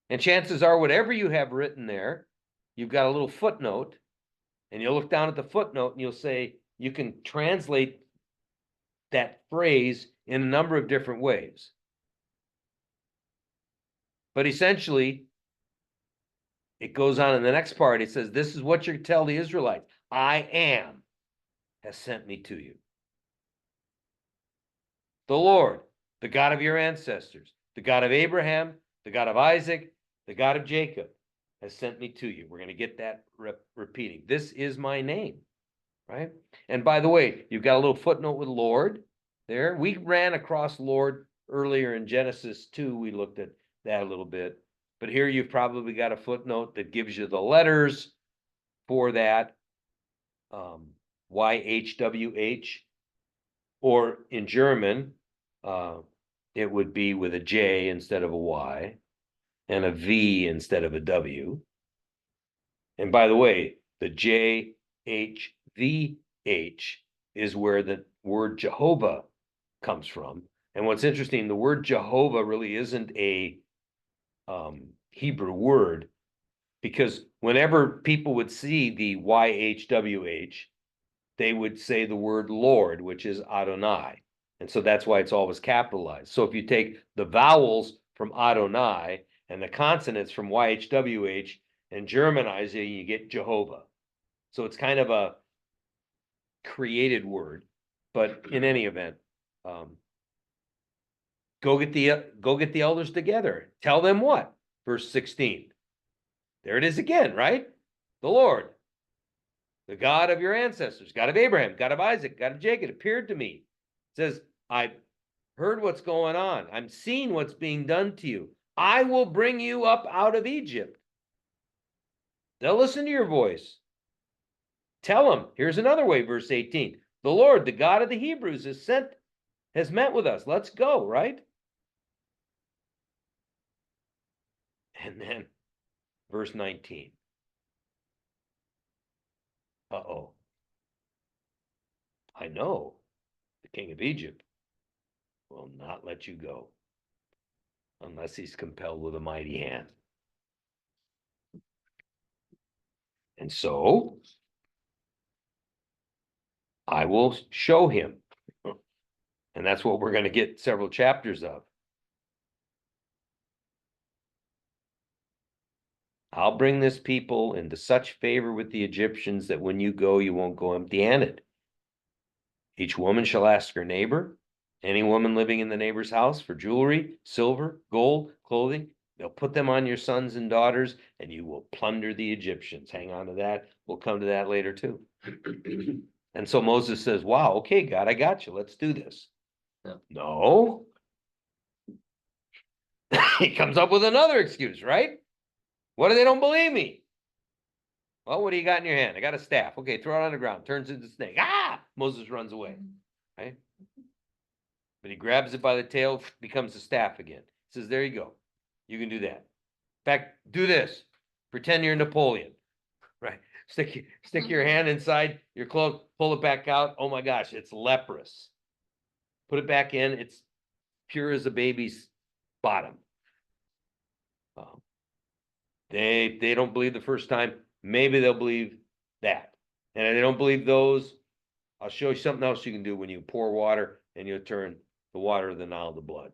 And chances are, whatever you have written there, you've got a little footnote, and you'll look down at the footnote and you'll say, you can translate that phrase in a number of different ways. But essentially, it goes on in the next part. It says, this is what you're to tell the Israelites. I am has sent me to you. The Lord, the God of your ancestors, the God of Abraham, the God of Isaac, the God of Jacob has sent me to you. We're going to get that repeating. This is my name, right? And by the way, you've got a little footnote with Lord there. We ran across Lord earlier in Genesis 2. We looked at that a little bit. But here you've probably got a footnote that gives you the letters for that. YHWH, or in German, it would be with a J instead of a Y and a V instead of a W. And by the way, the JHVH is where the word Jehovah comes from. And what's interesting, the word Jehovah really isn't a Hebrew word, because whenever people would see the YHWH, they would say the word Lord, which is Adonai. And so that's why it's always capitalized. So if you take the vowels from Adonai and the consonants from YHWH and Germanize it, you get Jehovah. So it's kind of a created word. But in any event, go get the elders together. Tell them what? Verse 16. There it is again, right? The Lord, the God of your ancestors, God of Abraham, God of Isaac, God of Jacob, appeared to me. It says, I heard what's going on. I'm seeing what's being done to you. I will bring you up out of Egypt. They'll listen to your voice. Tell them, here's another way, verse 18. The Lord, the God of the Hebrews, has met with us. Let's go, right? And then verse 19. Uh-oh. I know the king of Egypt will not let you go unless he's compelled with a mighty hand. And so I will show him. And that's what we're going to get several chapters of. I'll bring this people into such favor with the Egyptians that when you go, you won't go empty-handed. Each woman shall ask her neighbor, any woman living in the neighbor's house, for jewelry, silver, gold, clothing. They'll put them on your sons and daughters, and you will plunder the Egyptians. Hang on to that. We'll come to that later too. And so Moses says, wow, okay, God, I got you. Let's do this. Yeah. No. He comes up with another excuse, right? What if they don't believe me? Well, what do you got in your hand? I got a staff. Okay, throw it on the ground. Turns into a snake. Ah! Moses runs away. Right? But he grabs it by the tail, becomes a staff again. Says, there you go. You can do that. In fact, do this. Pretend you're Napoleon. Right? Stick your hand inside your cloak, pull it back out. Oh my gosh, it's leprous. Put it back in. It's pure as a baby's bottom. They don't believe the first time. Maybe they'll believe that. And if they don't believe those, I'll show you something else you can do when you pour water and you'll turn the water of the Nile to blood.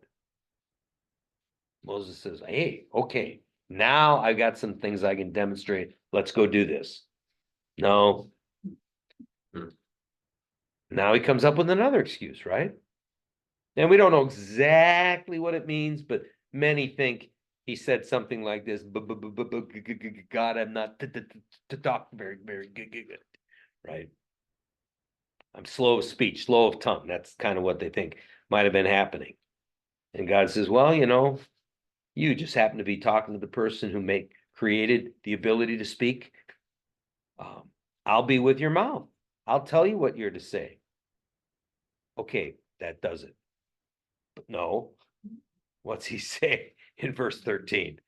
Moses says, hey, okay, now I got some things I can demonstrate. Let's go do this. No. Now he comes up with another excuse, right? And we don't know exactly what it means, but many think he said something like this, God, I'm not to talk very good, right? I'm slow of speech, slow of tongue. That's kind of what they think might have been happening. And God says, well, you just happen to be talking to the person who created the ability to speak. I'll be with your mouth. I'll tell you what you're to say. Okay, that does it. But no, what's he say in verse 13?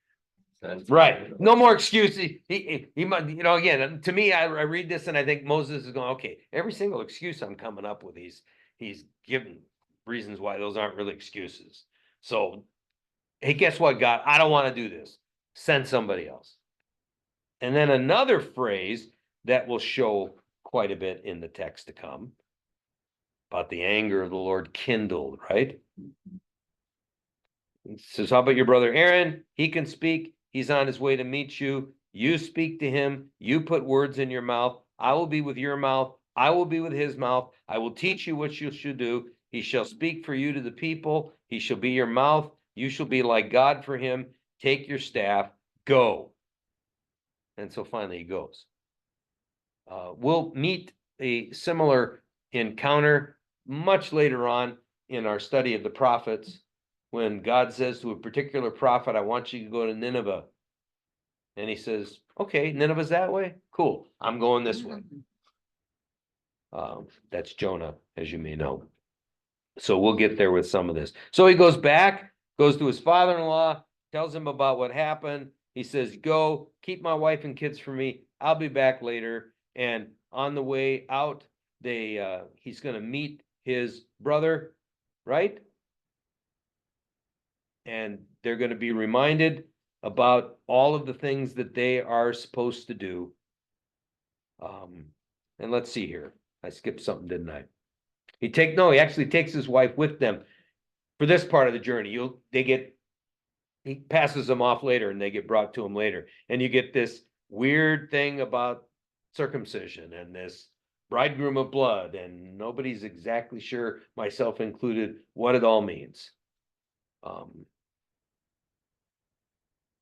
Right, no more excuses. He might, again, to me, I read this and I think Moses is going, okay, every single excuse I'm coming up with, he's given reasons why those aren't really excuses. So, hey, guess what, God? I don't want to do this. Send somebody else. And then another phrase that will show quite a bit in the text to come about the anger of the Lord kindled, right? It says, how about your brother Aaron? He can speak. He's on his way to meet you. You speak to him. You put words in your mouth. I will be with your mouth. I will be with his mouth. I will teach you what you should do. He shall speak for you to the people. He shall be your mouth. You shall be like God for him. Take your staff. Go. And so finally he goes. We'll meet a similar encounter much later on in our study of the prophets, when God says to a particular prophet, I want you to go to Nineveh. And he says, okay, Nineveh's that way? Cool, I'm going this way. That's Jonah, as you may know. So we'll get there with some of this. So he goes back, goes to his father-in-law, tells him about what happened. He says, go, keep my wife and kids for me. I'll be back later. And on the way out, he's going to meet his brother, right? And they're going to be reminded about all of the things that they are supposed to do. And let's see here. I skipped something, didn't I? He actually takes his wife with them for this part of the journey. He passes them off later and they get brought to him later. And you get this weird thing about circumcision and this bridegroom of blood, and nobody's exactly sure, myself included, what it all means.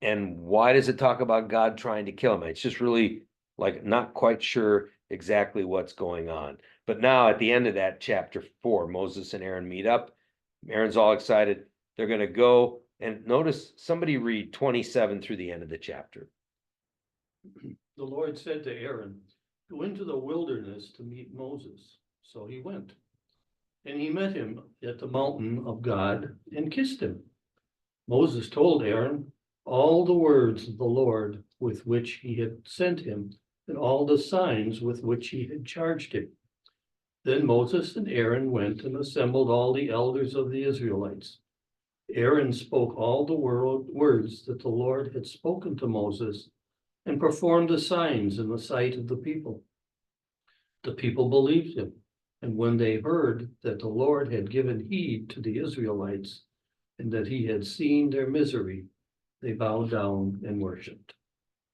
And why does it talk about God trying to kill him? It's just really like not quite sure exactly what's going on. But now at the end of that chapter 4, Moses and Aaron meet up. Aaron's all excited. They're going to go. And notice somebody read 27 through the end of the chapter. The Lord said to Aaron, go into the wilderness to meet Moses. So he went. And he met him at the mountain of God and kissed him. Moses told Aaron all the words of the Lord with which he had sent him, and all the signs with which he had charged him. Then Moses and Aaron went and assembled all the elders of the Israelites. Aaron spoke all the words that the Lord had spoken to Moses, and performed the signs in the sight of the people. The people believed him, and when they heard that the Lord had given heed to the Israelites, and that he had seen their misery, they bowed down and worshipped.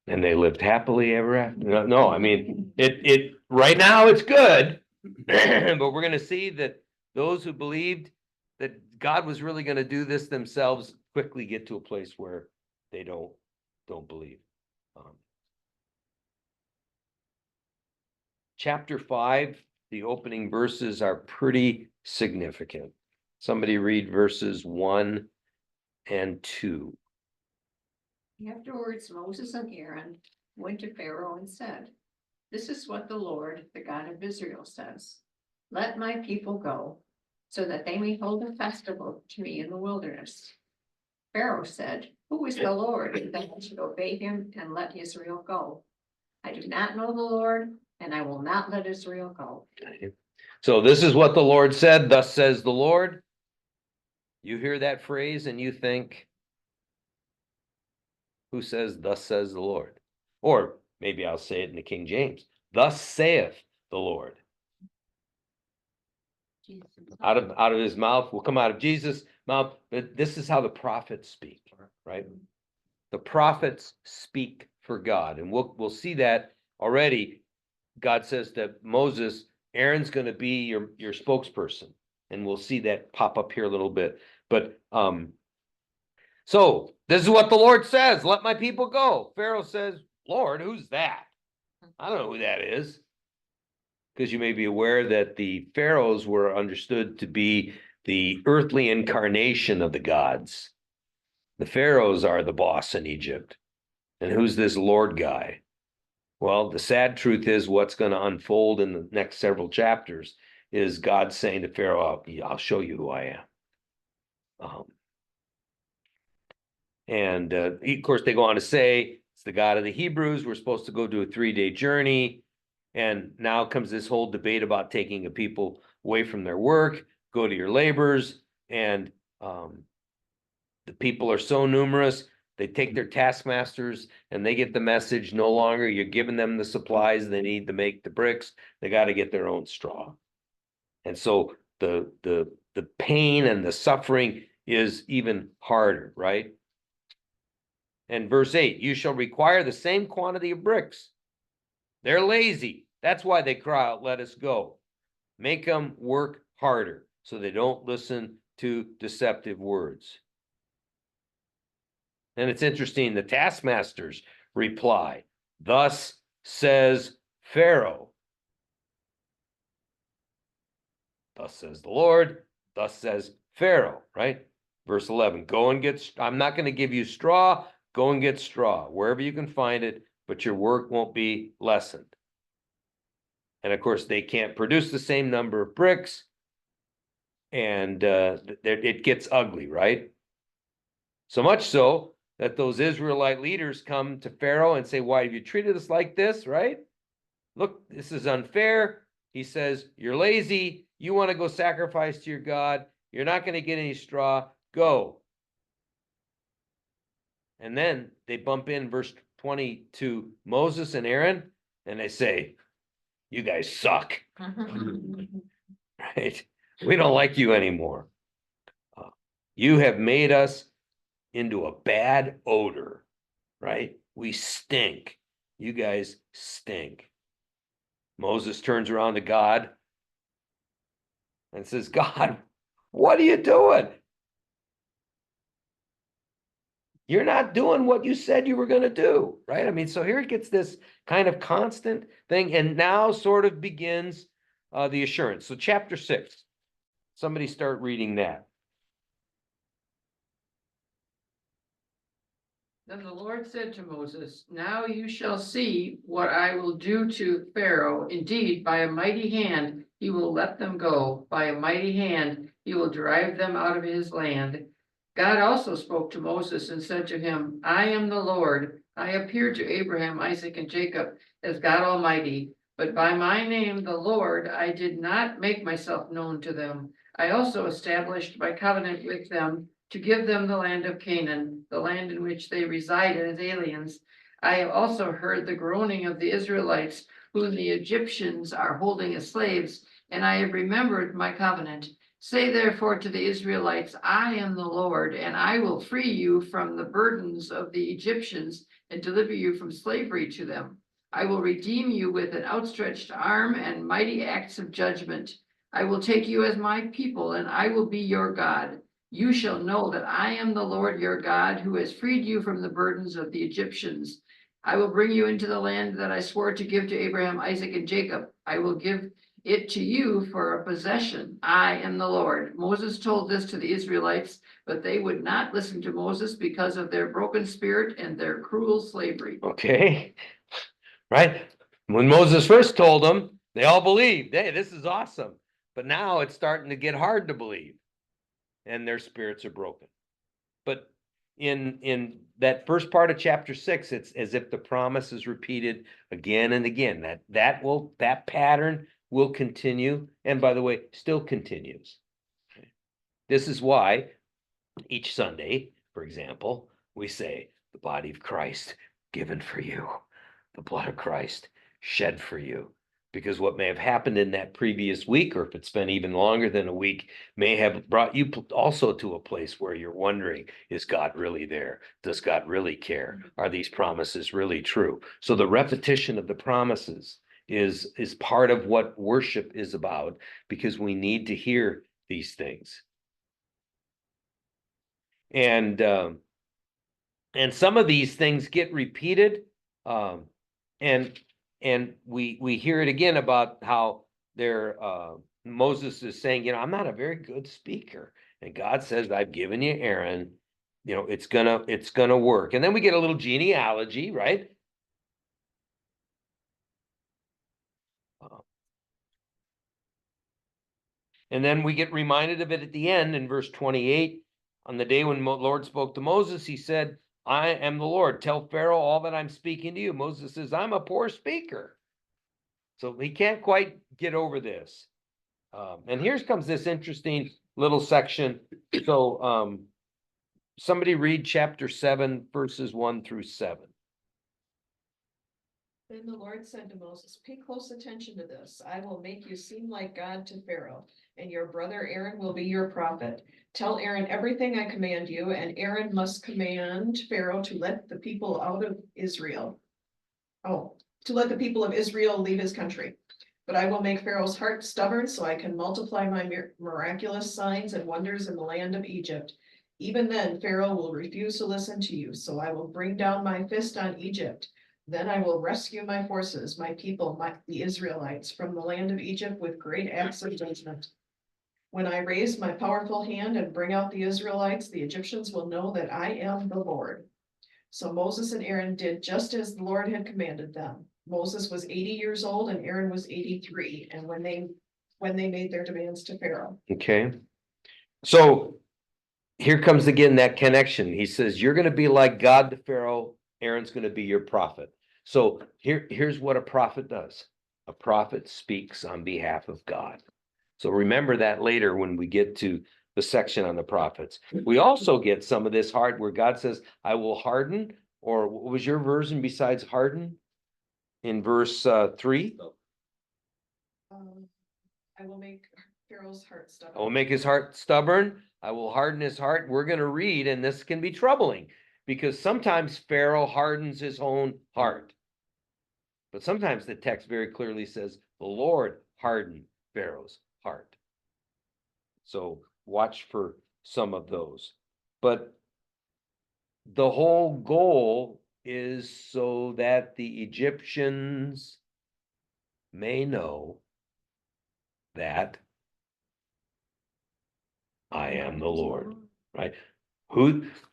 And they lived happily ever after. No, I mean, it right now it's good, but we're going to see that those who believed that God was really going to do this themselves quickly get to a place where they don't believe. Chapter 5, the opening verses are pretty significant. Somebody read verses 1 and 2. Afterwards, Moses and Aaron went to Pharaoh and said, this is what the Lord, the God of Israel, says. Let my people go, so that they may hold a festival to me in the wilderness. Pharaoh said, who is the Lord, that I should obey him and let Israel go? I do not know the Lord, and I will not let Israel go. So this is what the Lord said, thus says the Lord. You hear that phrase and you think, who says, thus says the Lord? Or maybe I'll say it in the King James. Thus saith the Lord. Jesus himself. Out of his mouth will come out of Jesus' mouth, but this is how the prophets speak, right? The prophets speak for God, and we'll see that already. God says that Moses, Aaron's going to be your spokesperson, and we'll see that pop up here a little bit. But so this is what the Lord says: let my people go. Pharaoh says, Lord, who's that? I don't know who that is. Because you may be aware that the pharaohs were understood to be the earthly incarnation of the gods. The pharaohs are the boss in Egypt. And who's this Lord guy? Well, the sad truth is what's going to unfold in the next several chapters is God saying to Pharaoh, I'll show you who I am. And of course, they go on to say, it's the God of the Hebrews. We're supposed to go do a 3-day journey. And now comes this whole debate about taking a people away from their work, go to your labors. And the people are so numerous, they take their taskmasters and they get the message, no longer you're giving them the supplies they need to make the bricks. They got to get their own straw. And so the pain and the suffering is even harder, right? And verse 8, you shall require the same quantity of bricks. They're lazy. That's why they cry out, let us go. Make them work harder so they don't listen to deceptive words. And it's interesting, the taskmasters reply, thus says Pharaoh. Thus says the Lord, thus says Pharaoh, right? Verse 11, go and get, I'm not going to give you straw, go and get straw, wherever you can find it, but your work won't be lessened. And of course, they can't produce the same number of bricks, and it gets ugly, right? So much so that those Israelite leaders come to Pharaoh and say, why have you treated us like this, right? Look, this is unfair. He says, you're lazy. You want to go sacrifice to your God. You're not going to get any straw. Go. And then they bump in verse 20 to Moses and Aaron, and they say, you guys suck, right? We don't like you anymore. You have made us into a bad odor, right? We stink. You guys stink. Moses turns around to God and says, God, what are you doing? You're not doing what you said you were going to do, right? I mean, so here it gets this kind of constant thing, and now sort of begins the assurance. So chapter 6, somebody start reading that. Then the Lord said to Moses, now you shall see what I will do to Pharaoh. Indeed, by a mighty hand he will let them go. By a mighty hand he will drive them out of his land. God also spoke to Moses and said to him, I am the Lord. I appeared to Abraham, Isaac, and Jacob as God Almighty. But by my name, the Lord, I did not make myself known to them. I also established my covenant with them to give them the land of Canaan, the land in which they resided as aliens. I have also heard the groaning of the Israelites, whom the Egyptians are holding as slaves, and I have remembered my covenant. Say therefore to the Israelites, I am the Lord, and I will free you from the burdens of the Egyptians and deliver you from slavery to them. I will redeem you with an outstretched arm and mighty acts of judgment. I will take you as my people, and I will be your God. You shall know that I am the Lord your God, who has freed you from the burdens of the Egyptians. I will bring you into the land that I swore to give to Abraham, Isaac, and Jacob. I will give it to you for a possession. I am the Lord. Moses told this to the Israelites, but they would not listen to Moses because of their broken spirit and their cruel slavery. Okay, right? When Moses first told them, they all believed, hey, this is awesome. But now it's starting to get hard to believe, and their spirits are broken. But in that first part of chapter 6, it's as if the promise is repeated again and again. That pattern will continue, and by the way, still continues. This is why each Sunday, for example, we say the body of Christ given for you, the blood of Christ shed for you. Because what may have happened in that previous week, or if it's been even longer than a week, may have brought you also to a place where you're wondering, is God really there? Does God really care? Are these promises really true? So the repetition of the promises is part of what worship is about, because we need to hear these things. And some of these things get repeated, and we hear it again about how Moses is saying, I'm not a very good speaker, and God says, I've given you Aaron, it's gonna work. And then we get a little genealogy, right? And then we get reminded of it at the end in verse 28. On the day when the Lord spoke to Moses, he said, I am the Lord. Tell Pharaoh all that I'm speaking to you. Moses says, I'm a poor speaker. So he can't quite get over this. And here comes this interesting little section. So somebody read chapter 7, verses 1-7. Then the Lord said to Moses, pay close attention to this. I will make you seem like God to Pharaoh, and your brother Aaron will be your prophet. Tell Aaron everything I command you, and Aaron must command Pharaoh to let the people out of Israel. To let the people of Israel leave his country. But I will make Pharaoh's heart stubborn so I can multiply my miraculous signs and wonders in the land of Egypt. Even then, Pharaoh will refuse to listen to you, so I will bring down my fist on Egypt. Then I will rescue my forces, my people, the Israelites, from the land of Egypt with great acts of judgment. When I raise my powerful hand and bring out the Israelites, the Egyptians will know that I am the Lord. So Moses and Aaron did just as the Lord had commanded them. Moses was 80 years old and Aaron was 83, and when they made their demands to Pharaoh. Okay. So here comes again that connection. He says, you're going to be like God to Pharaoh. Aaron's going to be your prophet. So here's what a prophet does. A prophet speaks on behalf of God. So remember that later when we get to the section on the prophets. We also get some of this where God says, I will harden, or what was your version besides harden? In verse 3? I will make Pharaoh's heart stubborn. I will make his heart stubborn. I will harden his heart. We're going to read, and this can be troubling, because sometimes Pharaoh hardens his own heart. But sometimes the text very clearly says the Lord hardened Pharaoh's heart. So watch for some of those. But the whole goal is so that the Egyptians may know that I am the Lord, right?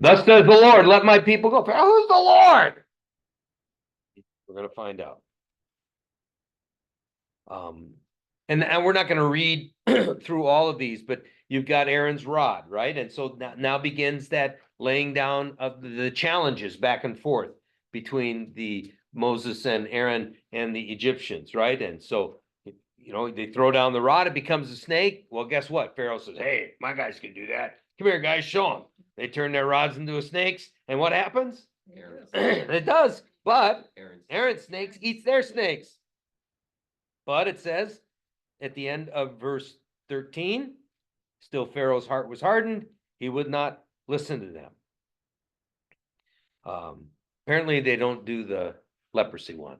Thus says the Lord, let my people go. Who's the Lord? We're going to find out. And we're not going to read through all of these, but you've got Aaron's rod, right? And so now begins that laying down of the challenges back and forth between the Moses and Aaron and the Egyptians, right? And so, they throw down the rod, it becomes a snake. Well, guess what? Pharaoh says, hey, my guys can do that. Come here, guys, show them. They turn their rods into snakes. And what happens? It does. But Aaron's snakes eats their snakes. But it says at the end of verse 13, still Pharaoh's heart was hardened. He would not listen to them. Apparently they don't do the leprosy one.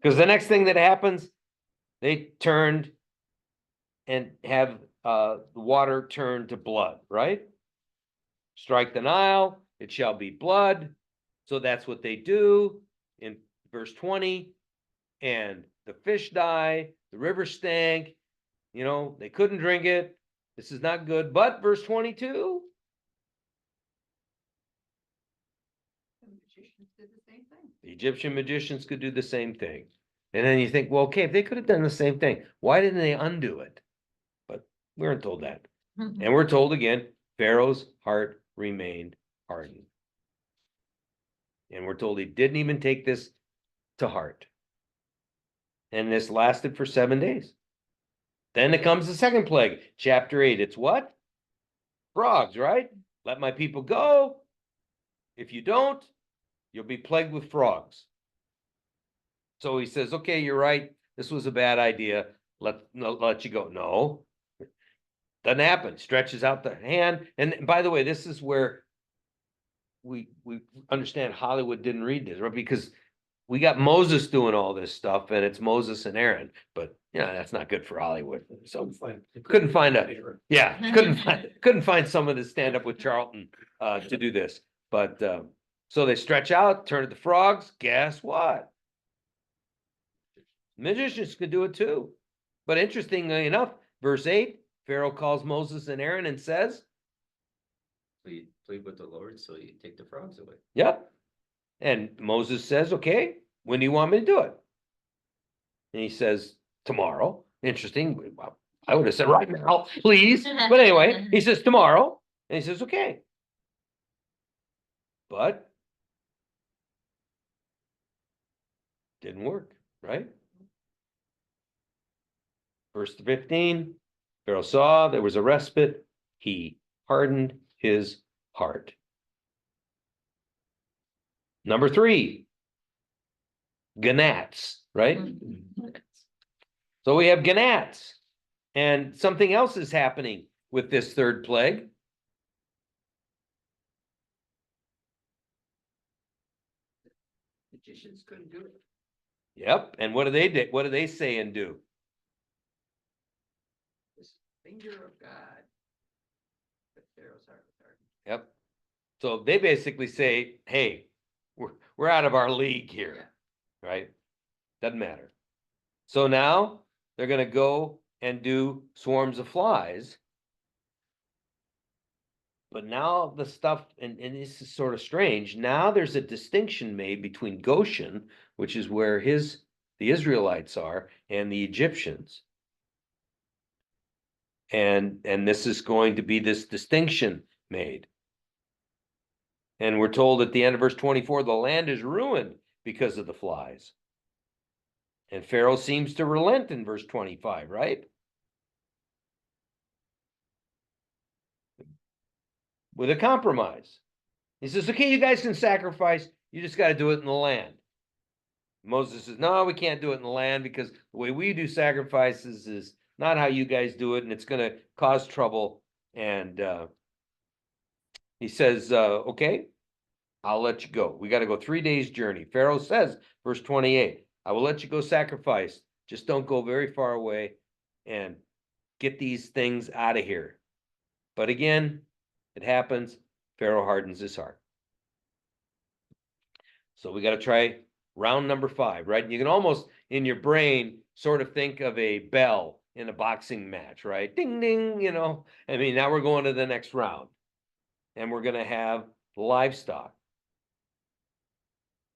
Because the next thing that happens, they turned and have the water turn to blood, right? Strike the Nile, it shall be blood. So that's what they do in verse 20. And the fish die, the river stank, they couldn't drink it. This is not good. But verse 22. The Egyptian magicians could do the same thing. And then you think, well, okay, if they could have done the same thing, why didn't they undo it? But we weren't told that. And we're told again, Pharaoh's heart remained hardened. And we're told he didn't even take this to heart. And this lasted for 7 days. Then it comes the second plague, chapter 8. It's what? Frogs, right? Let my people go. If you don't, you'll be plagued with frogs. So he says, okay, you're right, this was a bad idea, let you go. No. Doesn't happen, stretches out the hand, and by the way, this is where we understand Hollywood didn't read this, right? Because we got Moses doing all this stuff and it's Moses and Aaron, but yeah, that's not good for Hollywood. So couldn't find couldn't find someone to stand up with Charlton to do this. But so they stretch out, turn to the frogs. Guess what? Magicians could do it too. But interestingly enough, verse 8, Pharaoh calls Moses and Aaron and says, plead with the Lord, so you take the frogs away. yep. And Moses says, okay, when do you want me to do it? And he says, tomorrow. Interesting. Well, I would have said right now, please. But anyway, he says tomorrow. And he says, okay. But didn't work, right? Verse 15, Pharaoh saw there was a respite. He hardened his heart. Number 3, gnats, right? So we have gnats, and something else is happening with this third plague. Magicians couldn't do it. Yep, and what do they do? What do they say and do? This finger of God. But Pharaoh's heart was hardened. Yep. So they basically say, hey, we're out of our league here, right? Doesn't matter. So now they're going to go and do swarms of flies. But now the stuff, and this is sort of strange, now there's a distinction made between Goshen, which is where the Israelites are, and the Egyptians. And this is going to be this distinction made. And we're told at the end of verse 24, the land is ruined because of the flies. And Pharaoh seems to relent in verse 25, right? With a compromise. He says, okay, you guys can sacrifice, you just got to do it in the land. Moses says, no, we can't do it in the land because the way we do sacrifices is not how you guys do it, and it's going to cause trouble. And he says, okay, I'll let you go. We got to go 3 days journey. Pharaoh says, verse 28, I will let you go sacrifice. Just don't go very far away and get these things out of here. But again, it happens. Pharaoh hardens his heart. So we got to try round number 5, right? You can almost in your brain sort of think of a bell in a boxing match, right? Ding, ding, you know. I mean, now we're going to the next round. And we're going to have livestock.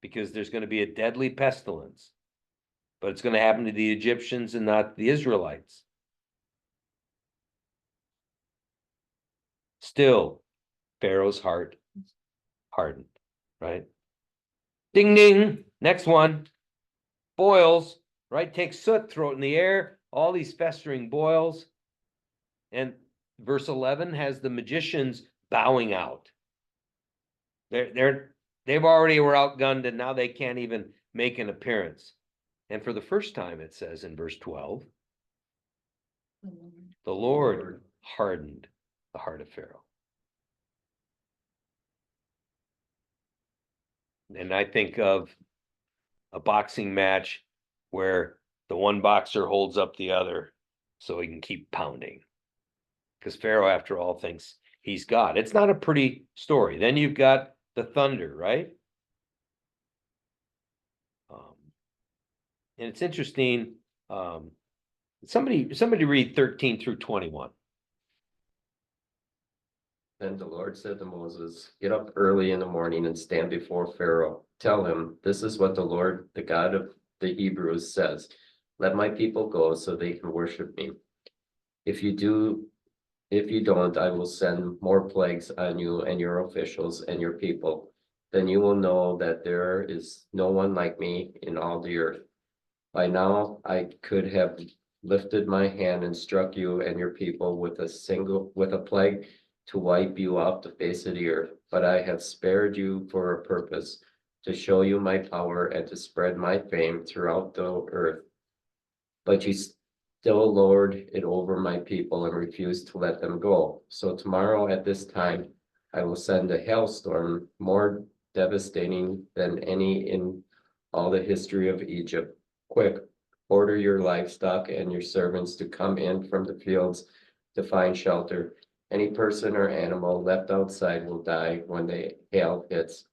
Because there's going to be a deadly pestilence. But it's going to happen to the Egyptians and not the Israelites. Still, Pharaoh's heart hardened, right? Ding, ding. Next one. Boils, right? Take soot, throw it in the air. All these festering boils. And verse 11 has the magicians bowing out. They've already were outgunned and now they can't even make an appearance. And for the first time, it says in verse 12, the Lord hardened the heart of Pharaoh. And I think of a boxing match where the one boxer holds up the other so he can keep pounding. Because Pharaoh, after all, thinks he's God. It's not a pretty story. Then you've got the thunder, right? And it's interesting. Somebody read 13 through 21. Then the Lord said to Moses, get up early in the morning and stand before Pharaoh. Tell him, this is what the Lord, the God of the Hebrews says. Let my people go so they can worship me. If you don't, I will send more plagues on you and your officials and your people. Then you will know that there is no one like me in all the earth. By now, I could have lifted my hand and struck you and your people with a plague to wipe you off the face of the earth. But I have spared you for a purpose, to show you my power and to spread my fame throughout the earth. But you still lord it over my people and refuse to let them go. So tomorrow at this time, I will send a hailstorm more devastating than any in all the history of Egypt. Quick, order your livestock and your servants to come in from the fields to find shelter. Any person or animal left outside will die when the hail hits.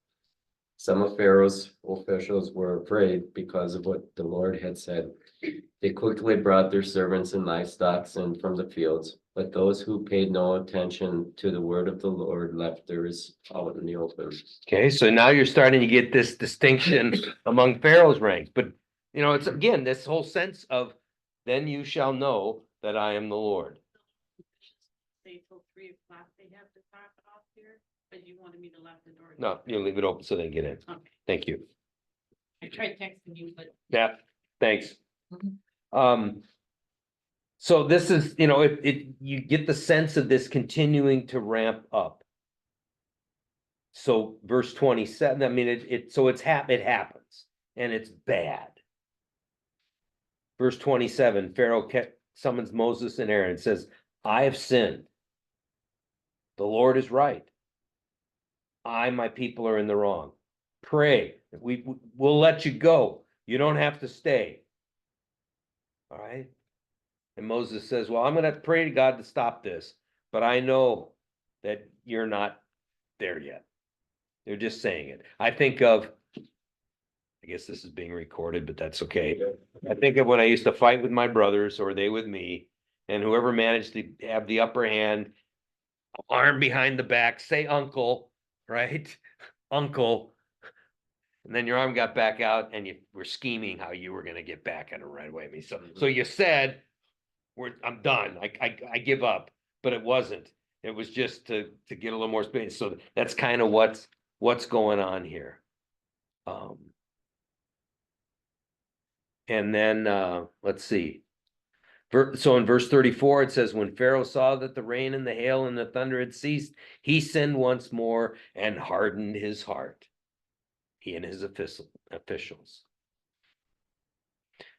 Some of Pharaoh's officials were afraid because of what the Lord had said. They quickly brought their servants and livestock in from the fields, but those who paid no attention to the word of the Lord left theirs out in the open. Okay, so now you're starting to get this distinction among Pharaoh's ranks, but you know, it's again, this whole sense of, then you shall know that I am the Lord. Say till 3 o'clock, they have to talk off here, but you wanted me to lock the door. No, you leave it open so they can get in. Okay, Thank you. I tried texting you, but Yeah, thanks. Mhm. So this is, you know, you get the sense of this continuing to ramp up. So verse 27, I mean, it happens and it's bad. Verse 27, Pharaoh summons Moses and Aaron and says, I have sinned. The Lord is right. My people are in the wrong. Pray, we'll let you go. You don't have to stay. All right. And Moses says, well, I'm going to pray to God to stop this, but I know that you're not there yet. They're just saying it. I guess this is being recorded, but that's okay. I think of when I used to fight with my brothers or they with me, and whoever managed to have the upper hand, arm behind the back, say uncle, right? Uncle. And then your arm got back out and you were scheming how you were going to get back at him right away. I mean, so you said, I'm done. I give up, but it wasn't. It was just to get a little more space. So that's kind of what's going on here. And then let's see. So in verse 34, it says, when Pharaoh saw that the rain and the hail and the thunder had ceased, he sinned once more and hardened his heart, he and his officials.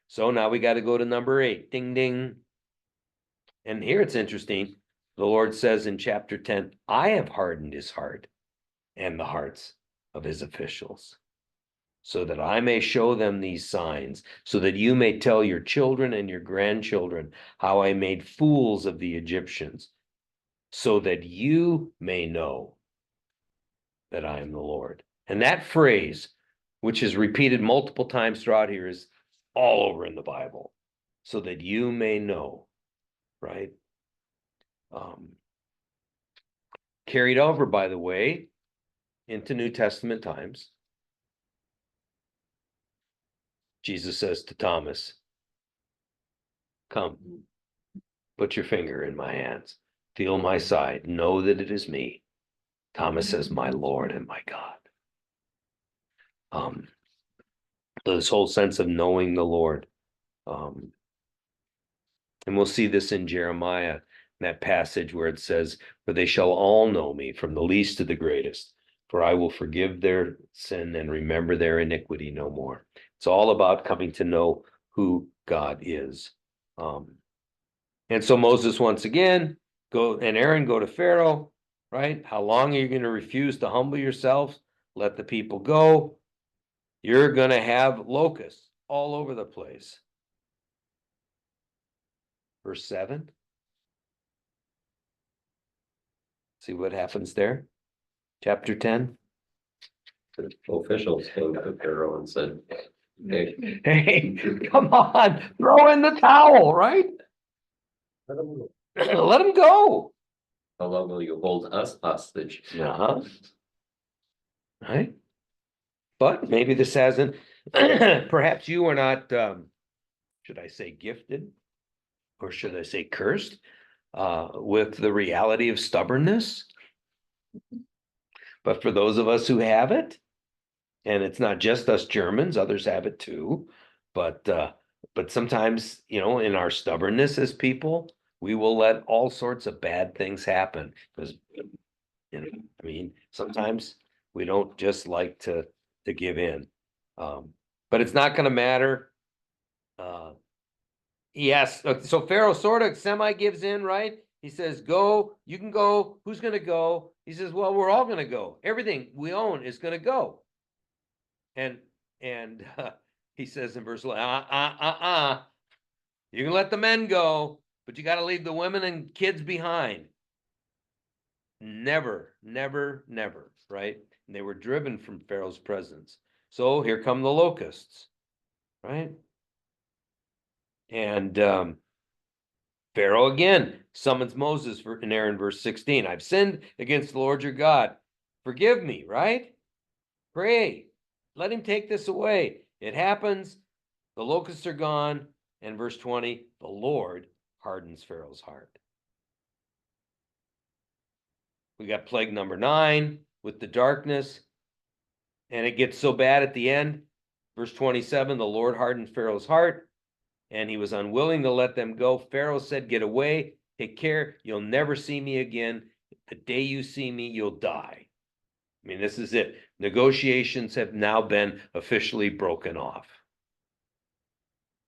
So now we got to go to number 8. Ding, ding. And here it's interesting. The Lord says in chapter 10, I have hardened his heart and the hearts of his officials, so that I may show them these signs, so that you may tell your children and your grandchildren how I made fools of the Egyptians, so that you may know that I am the Lord. And that phrase, which is repeated multiple times throughout here, is all over in the Bible, so that you may know, right? Carried over, by the way, into New Testament times. Jesus says to Thomas, come, put your finger in my hands, feel my side, know that it is me. Thomas says, my Lord and my God. This whole sense of knowing the Lord. And we'll see this in Jeremiah, that passage where it says, for they shall all know me, from the least to the greatest, for I will forgive their sin and remember their iniquity no more. It's all about coming to know who God is. And so Moses, once again, and Aaron go to Pharaoh, right? How long are you going to refuse to humble yourselves? Let the people go. You're going to have locusts all over the place. Verse 7. See what happens there? Chapter 10. The officials came to Pharaoh and said, hey, Hey, come on, throw in the towel, right? Let him go. how long will you hold us hostage? Uh-huh. Right? But maybe this hasn't, perhaps you are not, should I say gifted? Or should I say cursed? With the reality of stubbornness. But for those of us who have it, and it's not just us Germans, others have it too. But sometimes, you know, in our stubbornness as people, we will let all sorts of bad things happen. Because, you know, I mean, sometimes we don't just like to to give in. But it's not gonna matter. Yes, so Pharaoh sort of semi gives in, right? He says, go, you can go. Who's gonna go? He says, well, we're all gonna go. Everything we own is gonna go. And he says in verse 11, you can let the men go, but you got to leave the women and kids behind. Never, never, never, right? And they were driven from Pharaoh's presence. So here come the locusts, right? And Pharaoh again summons Moses in Aaron, verse 16. I've sinned against the Lord your God. Forgive me, right? Pray. Let him take this away. It happens. The locusts are gone. And verse 20, the Lord hardens Pharaoh's heart. We got plague number 9 with the darkness. And it gets so bad at the end. Verse 27, the Lord hardened Pharaoh's heart, and he was unwilling to let them go. Pharaoh said, get away, take care, you'll never see me again. The day you see me, you'll die. I mean, this is it. Negotiations have now been officially broken off.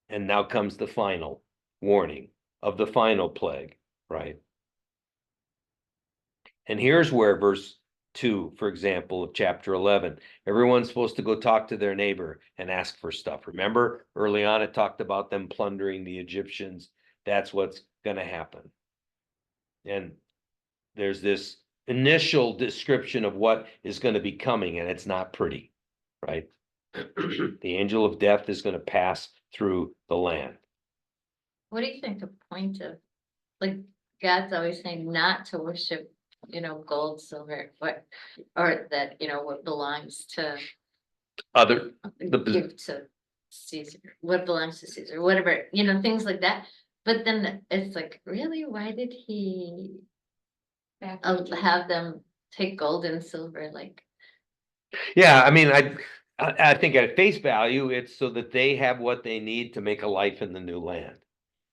And now comes the final warning of the final plague, right? And here's where verse 2, for example, of chapter 11, everyone's supposed to go talk to their neighbor and ask for stuff. Remember, early on, it talked about them plundering the Egyptians. That's what's going to happen. And there's this initial description of what is going to be coming, and it's not pretty, right? The angel of death is going to pass through the land. What do you think the point of, like, God's always saying not to worship, gold, silver, or that, what belongs to give to Caesar, what belongs to Caesar, whatever, things like that. But then it's like, really, why did he have them take gold and silver? Like, yeah, I mean, I think at face value, it's so that they have what they need to make a life in the new land,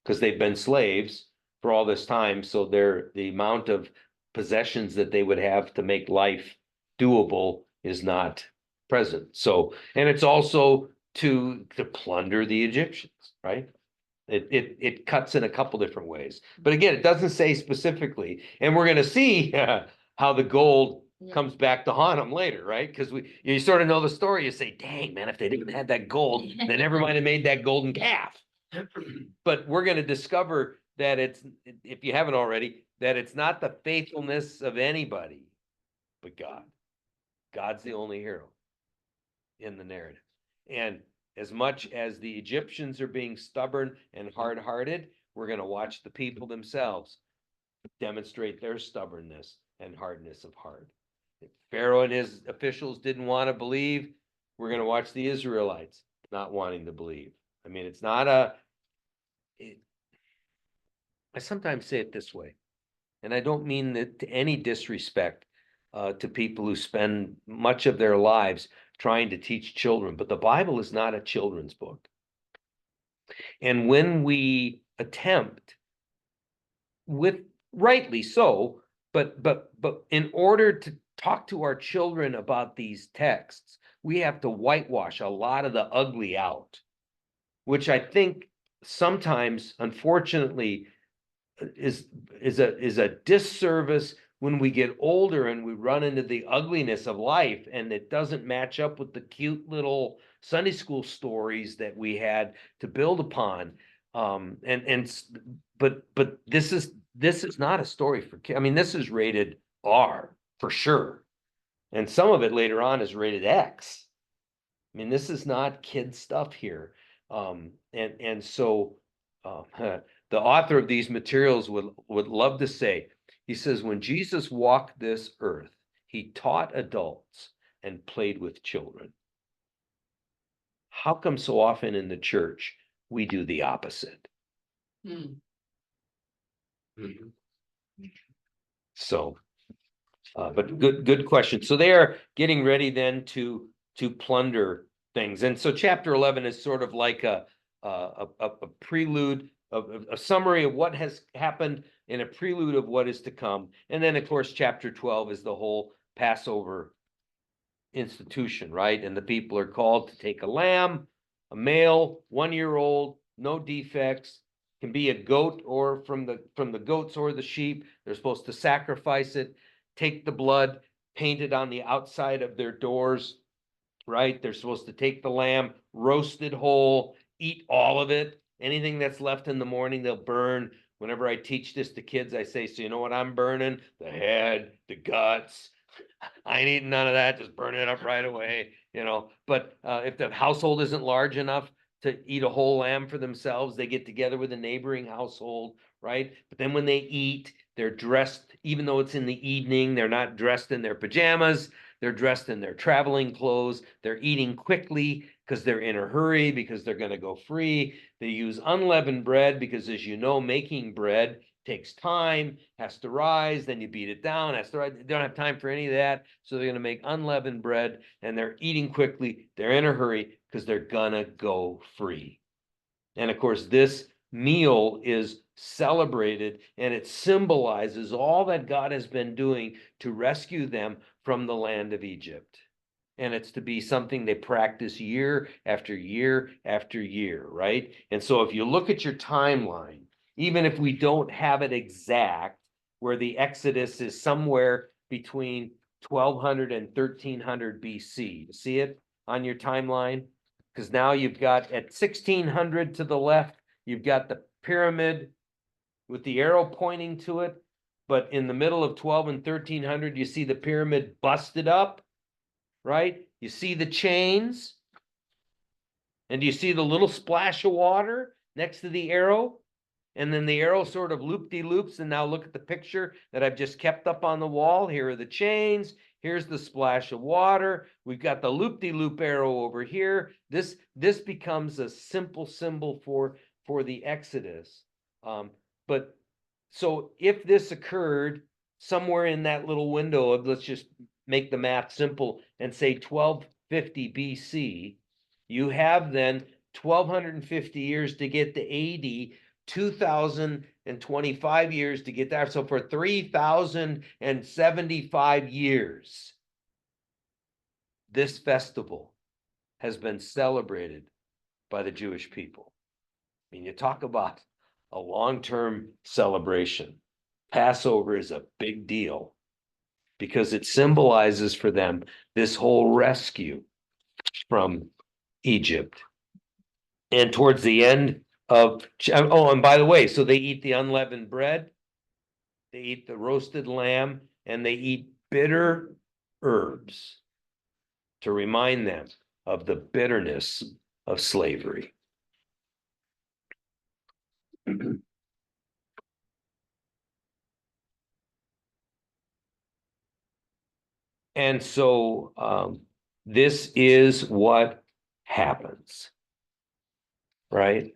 because they've been slaves for all this time. So the amount of possessions that they would have to make life doable is not present. So, and it's also to plunder the Egyptians, right? It cuts in a couple different ways. But again, it doesn't say specifically. And we're going to see how the gold comes back to haunt them later, right? Because you sort of know the story. You say, dang, man, if they didn't have that gold, they never might have made that golden calf. But we're going to discover that it's, if you haven't already, that it's not the faithfulness of anybody, but God. God's the only hero in the narrative. And as much as the Egyptians are being stubborn and hard-hearted, we're going to watch the people themselves demonstrate their stubbornness and hardness of heart. If Pharaoh and his officials didn't want to believe, we're going to watch the Israelites not wanting to believe. I mean, it's not I sometimes say it this way, and I don't mean that to any disrespect to people who spend much of their lives trying to teach children, but the Bible is not a children's book. And when we attempt, with rightly so, but in order to talk to our children about these texts, we have to whitewash a lot of the ugly out, which I think sometimes, unfortunately, is a disservice when we get older and we run into the ugliness of life, and it doesn't match up with the cute little Sunday school stories that we had to build upon. But this is not a story for kids. I mean, this is rated R for sure, and some of it later on is rated X. I mean, this is not kid stuff here. So the author of these materials would love to say, he says, when Jesus walked this earth, he taught adults and played with children. How come so often in the church we do the opposite? So, but good question. So they are getting ready then to plunder things. And so chapter 11 is sort of like a prelude, a summary of what has happened and a prelude of what is to come. And then, of course, chapter 12 is the whole Passover institution, right? And the people are called to take a lamb, a male, 1 year old, no defects, can be a goat or from the goats or the sheep. They're supposed to sacrifice it, take the blood, paint it on the outside of their doors, right? They're supposed to take the lamb, roast it whole, eat all of it. Anything that's left in the morning, they'll burn. Whenever I teach this to kids, I say, so you know what I'm burning? The head, the guts. I ain't eating none of that. Just burn it up right away, you know. But if the household isn't large enough to eat a whole lamb for themselves, they get together with a neighboring household, right? But then when they eat, they're dressed, even though it's in the evening, they're not dressed in their pajamas. They're dressed in their traveling clothes. They're eating quickly because they're in a hurry, because they're going to go free. They use unleavened bread because, as you know, making bread takes time, has to rise, then you beat it down, has to rise. They don't have time for any of that. So they're going to make unleavened bread, and they're eating quickly. They're in a hurry because they're going to go free. And of course, this meal is celebrated, and it symbolizes all that God has been doing to rescue them from the land of Egypt. And it's to be something they practice year after year after year, right? And so if you look at your timeline, even if we don't have it exact, where the Exodus is somewhere between 1200 and 1300 BC, you see it on your timeline? Because now you've got at 1600 to the left, you've got the pyramid with the arrow pointing to it. But in the middle of 12 and 1300, you see the pyramid busted up, right? You see the chains. And do you see the little splash of water next to the arrow? And then the arrow sort of loop-de-loops. And now look at the picture that I've just kept up on the wall. Here are the chains. Here's the splash of water. We've got the loop-de-loop arrow over here. This becomes a simple symbol for the Exodus. But so if this occurred somewhere in that little window of, let's just make the math simple and say 1250 BC, you have then 1250 years to get to AD, 2025 years to get there. So for 3075 years, this festival has been celebrated by the Jewish people. I mean, you talk about a long-term celebration. Passover is a big deal because it symbolizes for them this whole rescue from Egypt. And towards the end of, oh, and by the way, so they eat the unleavened bread, they eat the roasted lamb, and they eat bitter herbs to remind them of the bitterness of slavery. And so this is what happens, right?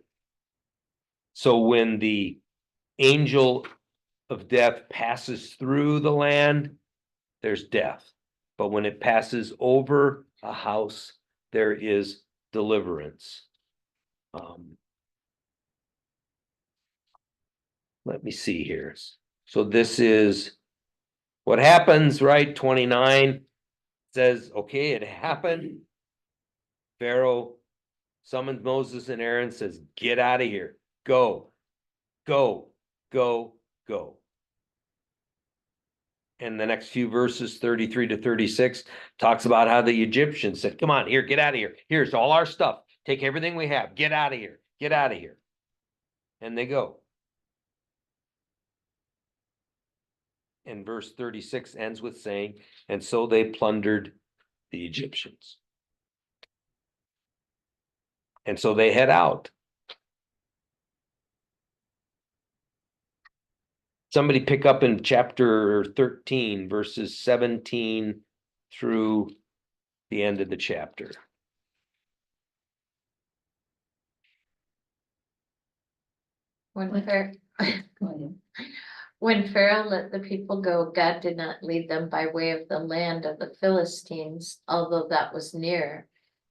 So when the angel of death passes through the land, there's death. But when it passes over a house, there is deliverance. Let me see here. So this is what happens, right? 29 says, okay, it happened. Pharaoh summons Moses and Aaron, says, get out of here. Go, go, go, go. And the next few verses, 33 to 36, talks about how the Egyptians said, come on, here, get out of here. Here's all our stuff. Take everything we have. Get out of here. Get out of here. And they go. And verse 36 ends with saying, and so they plundered the Egyptians. And so they head out. Somebody pick up in chapter 13, verses 17 through the end of the chapter. When Pharaoh let the people go, God did not lead them by way of the land of the Philistines, although that was near.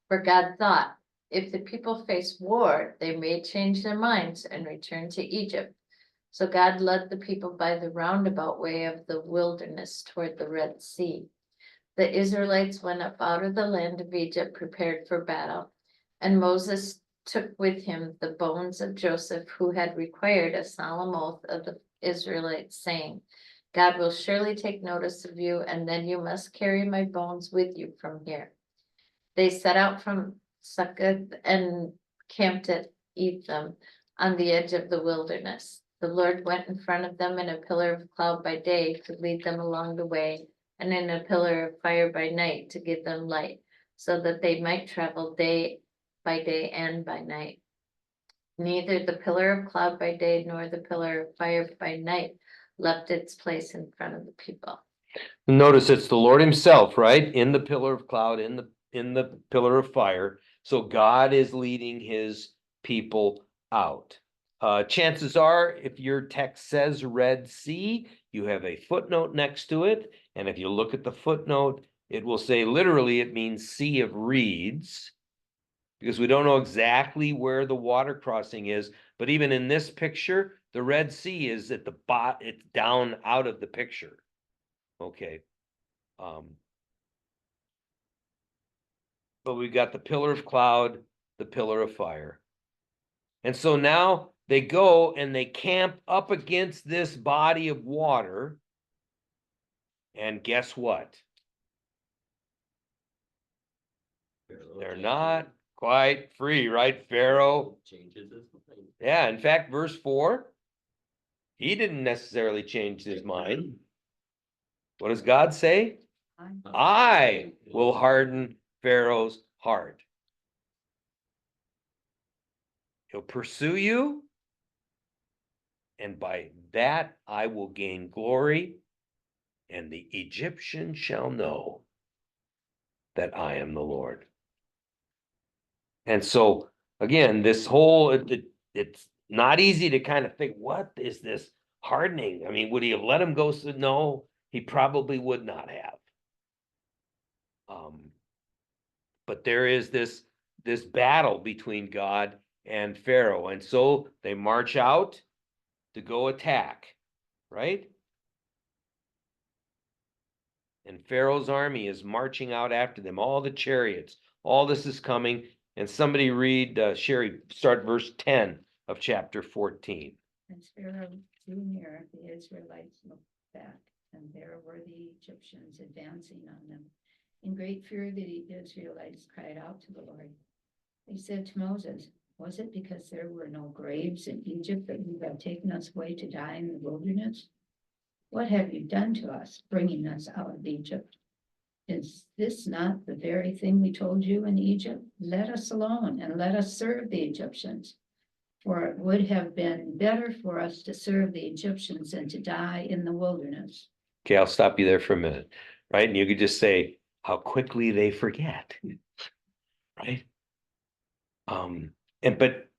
For God thought, if the people face war, they may change their minds and return to Egypt. So God led the people by the roundabout way of the wilderness toward the Red Sea. The Israelites went up out of the land of Egypt prepared for battle. And Moses took with him the bones of Joseph, who had required a solemn oath of the Israelites, saying, God will surely take notice of you, and then you must carry my bones with you from here. They set out from Succoth and camped at Etham on the edge of the wilderness. The Lord went in front of them in a pillar of cloud by day to lead them along the way, and in a pillar of fire by night to give them light, so that they might travel day by day and by night. Neither the pillar of cloud by day nor the pillar of fire by night left its place in front of the people. Notice it's the Lord himself, right? In the pillar of cloud, in the pillar of fire. So God is leading his people out. Chances are, if your text says Red Sea, you have a footnote next to it. And if you look at the footnote, it will say literally it means Sea of Reeds, because we don't know exactly where the water crossing is. But even in this picture, the Red Sea is at the bottom, it's down out of the picture. Okay. But we've got the pillar of cloud, the pillar of fire. And so now they go and they camp up against this body of water. And guess what? They're not quite free, right? Pharaoh Changes his mind. Yeah, in fact, verse 4, he didn't necessarily change his mind. What does God say? I will harden Pharaoh's heart. He'll pursue you, and by that I will gain glory, and the Egyptians shall know that I am the Lord. And so, again, this whole, it's not easy to kind of think, what is this hardening? I mean, would he have let him go? So no, he probably would not have. But there is this battle between God and Pharaoh. And so they march out to go attack, right? And Pharaoh's army is marching out after them, all the chariots, all this is coming. And somebody read, Sherry, start verse 10 of chapter 14. As Pharaoh drew near, the Israelites looked back, and there were the Egyptians advancing on them. In great fear, the Israelites cried out to the Lord. They said to Moses, was it because there were no graves in Egypt that you have taken us away to die in the wilderness? What have you done to us, bringing us out of Egypt? Is this not the very thing we told you in Egypt? Let us alone and let us serve the Egyptians. For it would have been better for us to serve the Egyptians than to die in the wilderness. Okay, I'll stop you there for a minute, right? And you could just say how quickly they forget, right? But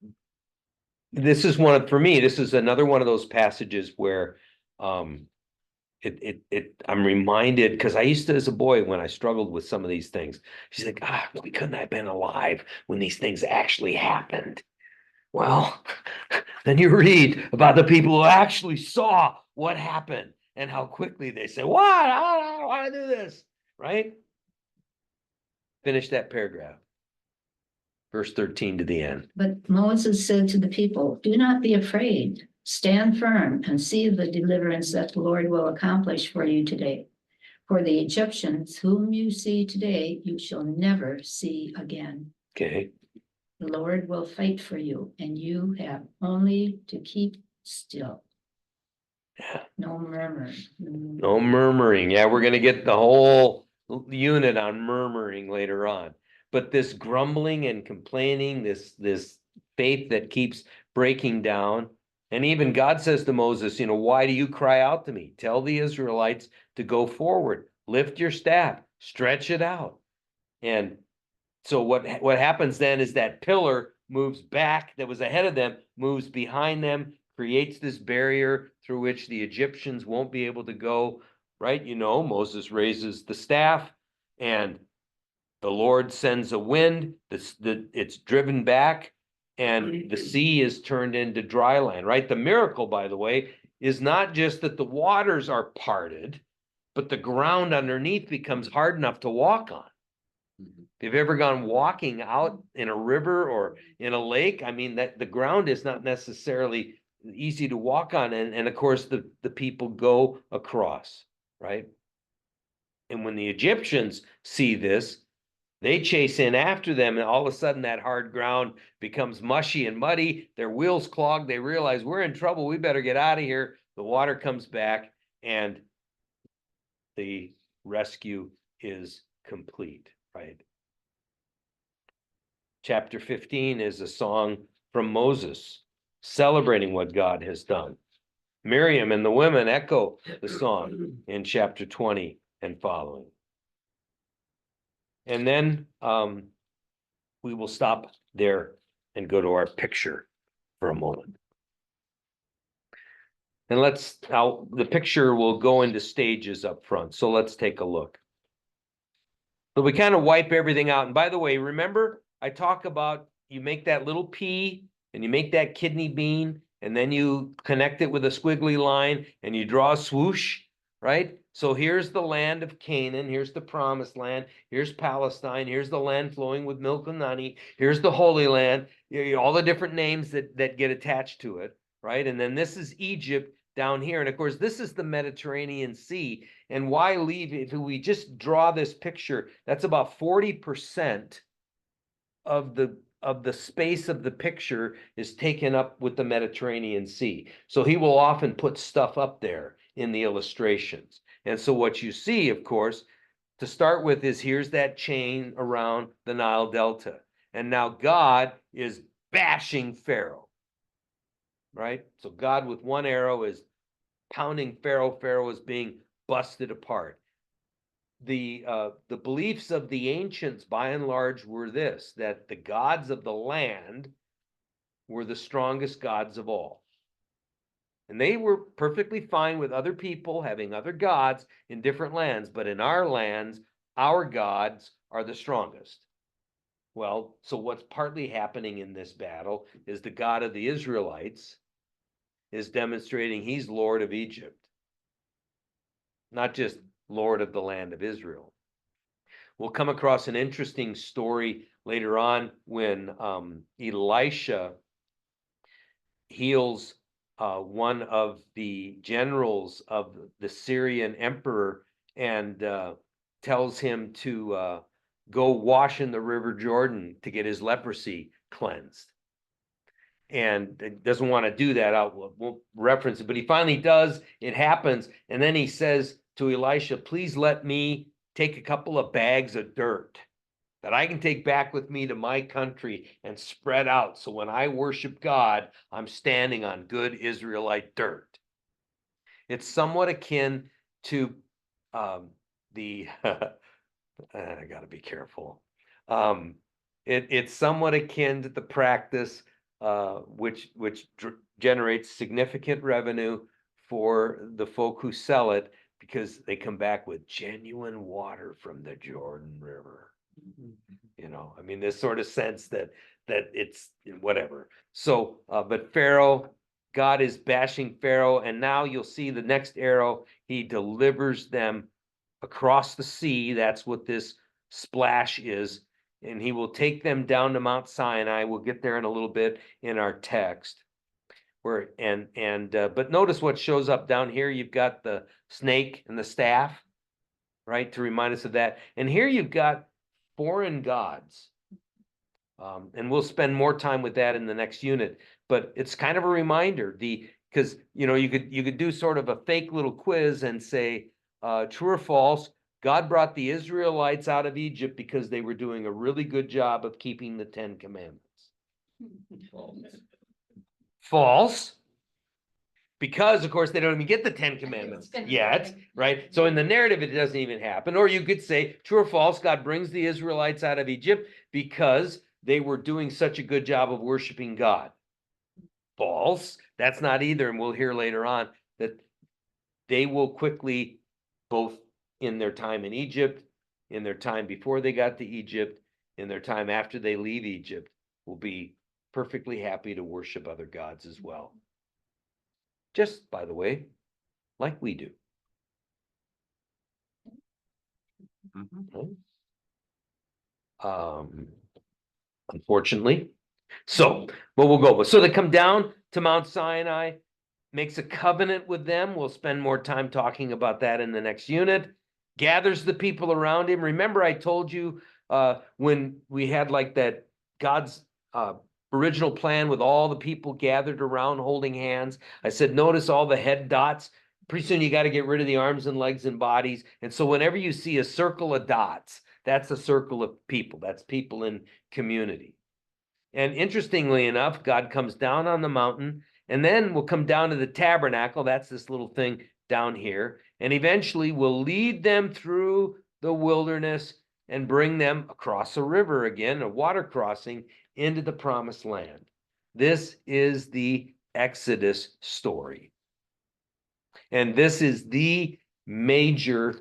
this is for me, this is another one of those passages where I'm reminded, because I used to, as a boy, when I struggled with some of these things, she's like, we couldn't have been alive when these things actually happened. Well, then you read about the people who actually saw what happened and how quickly they say, what? I don't want to do this, right? Finish that paragraph. Verse 13 to the end. But Moses said to the people, do not be afraid. Stand firm and see the deliverance that the Lord will accomplish for you today. For the Egyptians whom you see today, you shall never see again. Okay. The Lord will fight for you, and you have only to keep still. Yeah. No murmuring. No murmuring. Yeah, we're going to get the whole unit on murmuring later on. But this grumbling and complaining, this faith that keeps breaking down. And even God says to Moses, why do you cry out to me? Tell the Israelites to go forward. Lift your staff, stretch it out. And so what happens then is that pillar moves back that was ahead of them, moves behind them, creates this barrier through which the Egyptians won't be able to go, right? Moses raises the staff and the Lord sends a wind, it's driven back, and the sea is turned into dry land, right? The miracle, by the way, is not just that the waters are parted, but the ground underneath becomes hard enough to walk on. Mhm. If you've ever gone walking out in a river or in a lake, I mean, that the ground is not necessarily easy to walk on. And of course, the people go across, right? And when the Egyptians see this, they chase in after them, and all of a sudden that hard ground becomes mushy and muddy. Their wheels clog. They realize we're in trouble. We better get out of here. The water comes back, and the rescue is complete, right? Chapter 15 is a song from Moses celebrating what God has done. Miriam and the women echo the song in chapter 20 and following. And then we will stop there and go to our picture for a moment. And now the picture will go into stages up front. So let's take a look. So we kind of wipe everything out. And by the way, remember I talk about you make that little pea and you make that kidney bean and then you connect it with a squiggly line and you draw a swoosh, right? So here's the land of Canaan. Here's the promised land. Here's Palestine. Here's the land flowing with milk and honey. Here's the Holy Land. All the different names that get attached to it, right? And then this is Egypt down here. And of course, this is the Mediterranean Sea. And why leave, if we just draw this picture, that's about 40% of the space of the picture is taken up with the Mediterranean Sea. So he will often put stuff up there in the illustrations. And so what you see, of course, to start with is here's that chain around the Nile Delta. And now God is bashing Pharaoh, right? So God with one arrow is pounding Pharaoh. Pharaoh is being busted apart. The beliefs of the ancients, by and large, were this, that the gods of the land were the strongest gods of all. And they were perfectly fine with other people having other gods in different lands, but in our lands, our gods are the strongest. Well, so what's partly happening in this battle is the God of the Israelites is demonstrating he's Lord of Egypt, not just Lord of the land of Israel. We'll come across an interesting story later on when Elisha heals one of the generals of the Syrian emperor and tells him to go wash in the River Jordan to get his leprosy cleansed. And doesn't want to do that. We'll reference it, but he finally does. It happens. And then he says to Elisha, please let me take a couple of bags of dirt that I can take back with me to my country and spread out. So when I worship God, I'm standing on good Israelite dirt. It's somewhat akin to I got to be careful. It's somewhat akin to the practice which generates significant revenue for the folk who sell it because they come back with genuine water from the Jordan River. I mean, this sort of sense that it's whatever. So, but Pharaoh, God is bashing Pharaoh, and now you'll see the next arrow, he delivers them across the sea. That's what this splash is. And he will take them down to Mount Sinai. We'll get there in a little bit in our text. But notice what shows up down here. You've got the snake and the staff, right, to remind us of that. And here you've got foreign gods. And we'll spend more time with that in the next unit. But it's kind of a reminder, because you could do sort of a fake little quiz and say, true or false, God brought the Israelites out of Egypt because they were doing a really good job of keeping the 10 Commandments. False. Because, of course, they don't even get the 10 Commandments yet, right? So in the narrative, it doesn't even happen. Or you could say, true or false, God brings the Israelites out of Egypt because they were doing such a good job of worshiping God. False. That's not either. And we'll hear later on that they will quickly, both in their time in Egypt, in their time before they got to Egypt, in their time after they leave Egypt, will be perfectly happy to worship other gods as well. Just, by the way, like we do. Mhm. Unfortunately. So, but we'll go. So they come down to Mount Sinai, makes a covenant with them. We'll spend more time talking about that in the next unit. Gathers the people around him. Remember, I told you when we had like that God's original plan with all the people gathered around holding hands. I said, notice all the head dots. Pretty soon you got to get rid of the arms and legs and bodies. And so whenever you see a circle of dots, that's a circle of people. That's people in community. And interestingly enough, God comes down on the mountain and then we'll come down to the tabernacle. That's this little thing down here. And eventually we'll lead them through the wilderness and bring them across a river again, a water crossing into the promised land. This is the Exodus story. And this is the major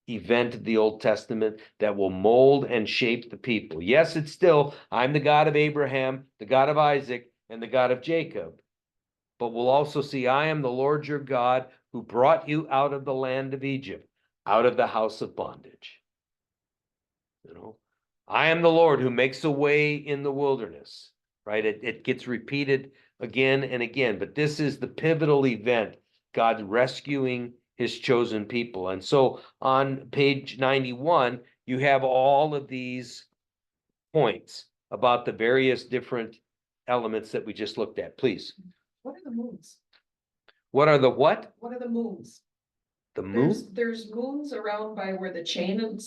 event of the Old Testament that will mold and shape the people. Yes, it's still, I'm the God of Abraham, the God of Isaac, and the God of Jacob. But we'll also see, I am the Lord your God who brought you out of the land of Egypt, out of the house of bondage. You know, I am the Lord who makes a way in the wilderness, right? It gets repeated again and again, but this is the pivotal event, God rescuing his chosen people. And so on page 91, you have all of these points about the various different elements that we just looked at. Please. What are the moons? What are the what? What are the moons? The moon? There's moons around by where the chain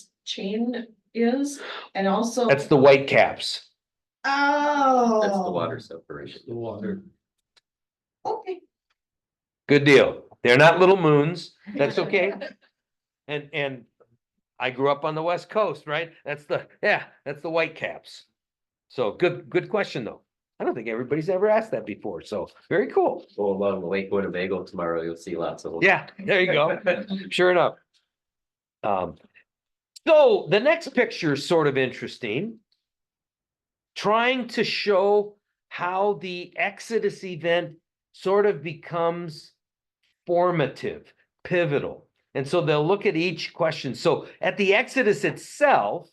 is, and also. That's the white caps. Oh. That's the water separation. The water. Okay. Good deal. They're not little moons. That's okay. And I grew up on the West Coast, right? That's the white caps. So good question though. I don't think everybody's ever asked that before. So very cool. Go along Lake Winnebago tomorrow, you'll see lots of them. Yeah, there you go. Sure enough. So the next picture is sort of interesting. Trying to show how the Exodus event sort of becomes formative, pivotal. And so they'll look at each question. So at the Exodus itself,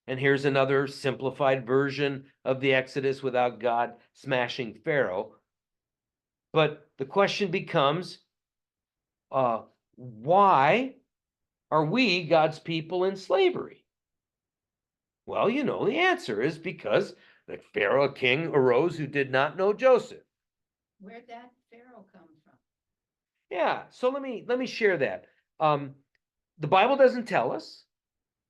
and here's another simplified version of the Exodus without God smashing Pharaoh. But the question becomes, why are we, God's people, in slavery? Well, you know, the answer is because the Pharaoh king arose who did not know Joseph. Where'd that Pharaoh come from? Yeah, so let me share that. The Bible doesn't tell us.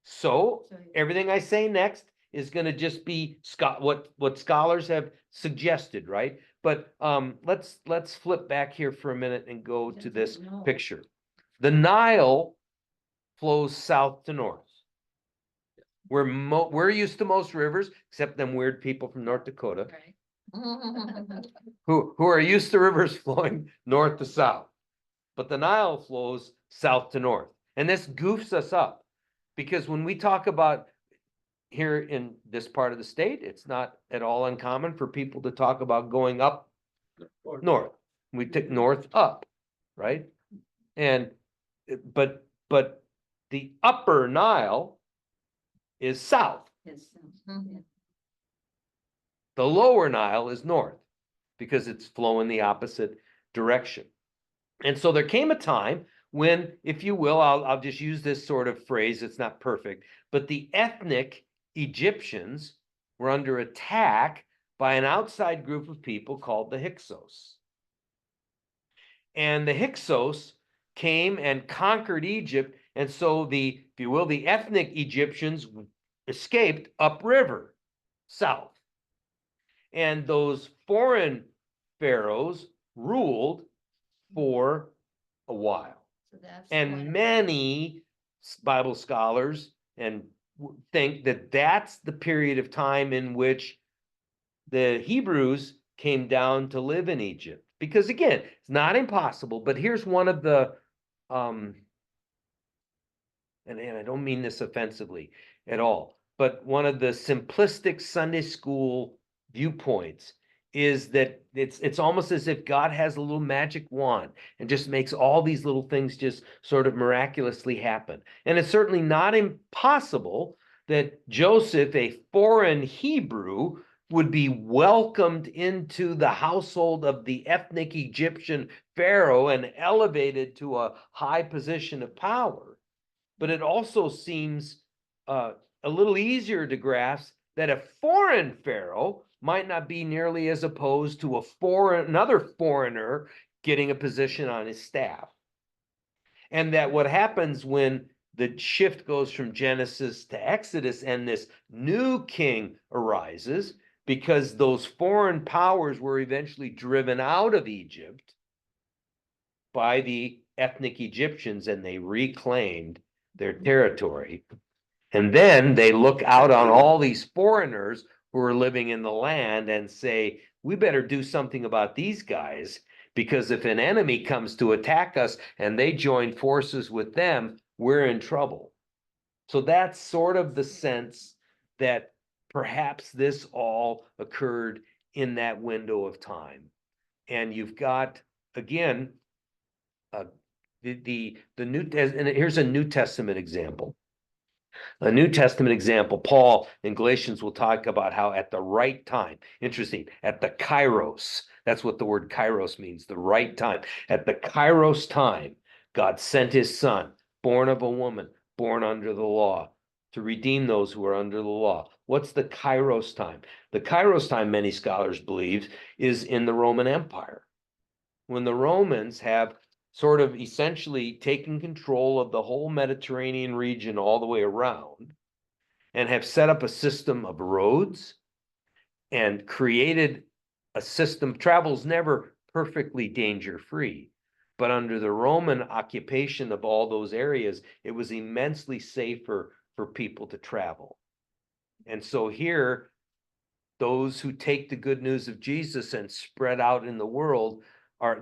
So everything I say next is going to just be what scholars have suggested, right? But let's flip back here for a minute and go to this picture. The Nile flows south to north. We're used to most rivers, except them weird people from North Dakota, Right. who are used to rivers flowing north to south. But the Nile flows south to north. And this goofs us up because when we talk about here in this part of the state, it's not at all uncommon for people to talk about going up north. We take north up, right? And but the upper Nile is south. The lower Nile is north because it's flowing the opposite direction. And so there came a time when, if you will, I'll just use this sort of phrase, it's not perfect, but the ethnic Egyptians were under attack by an outside group of people called the Hyksos. And the Hyksos came and conquered Egypt. And so if you will, the ethnic Egyptians escaped upriver, south. And those foreign pharaohs ruled for a while. So that's And many Bible scholars think that that's the period of time in which the Hebrews came down to live in Egypt. Because again, it's not impossible, but here's one of the, and I don't mean this offensively at all, but one of the simplistic Sunday school viewpoints is that it's almost as if God has a little magic wand and just makes all these little things just sort of miraculously happen. And it's certainly not impossible that Joseph, a foreign Hebrew, would be welcomed into the household of the ethnic Egyptian Pharaoh and elevated to a high position of power. But it also seems a little easier to grasp that a foreign Pharaoh might not be nearly as opposed to another foreigner getting a position on his staff. And that what happens when the shift goes from Genesis to Exodus and this new king arises, because those foreign powers were eventually driven out of Egypt by the ethnic Egyptians and they reclaimed their territory. And then they look out on all these foreigners who are living in the land and say, we better do something about these guys, because if an enemy comes to attack us and they join forces with them, we're in trouble. So that's sort of the sense that perhaps this all occurred in that window of time. And you've got, again, the New, and here's a New Testament example. A New Testament example, Paul in Galatians will talk about how at the right time, interesting, at the kairos, that's what the word kairos means, the right time. At the kairos time, God sent his son, born of a woman, born under the law, to redeem those who are under the law. What's the kairos time? The kairos time, many scholars believe, is in the Roman Empire. When the Romans have sort of essentially taken control of the whole Mediterranean region all the way around and have set up a system of roads and created a system. Travel's never perfectly danger-free, but under the Roman occupation of all those areas, it was immensely safer for people to travel. And so here, those who take the good news of Jesus and spread out in the world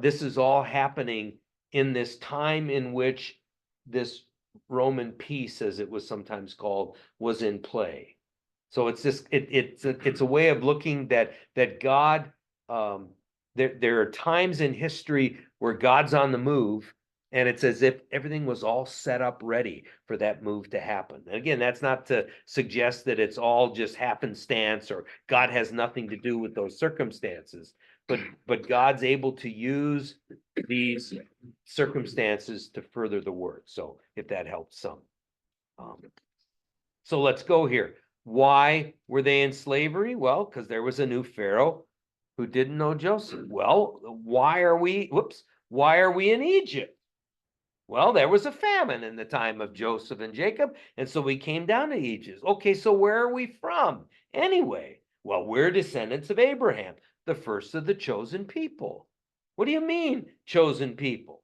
this is all happening in this time in which this Roman peace, as it was sometimes called, was in play. So it's just it's a way of looking that God, there are times in history where God's on the move, and it's as if everything was all set up ready for that move to happen. And again, that's not to suggest that it's all just happenstance or God has nothing to do with those circumstances, but God's able to use these circumstances to further the work. So if that helps some. So let's go here. Why were they in slavery? Well, because there was a new Pharaoh who didn't know Joseph. Well, why are we in Egypt? Well, there was a famine in the time of Joseph and Jacob, and so we came down to Egypt. Okay, so where are we from anyway? Well, we're descendants of Abraham, the first of the chosen people. What do you mean, chosen people?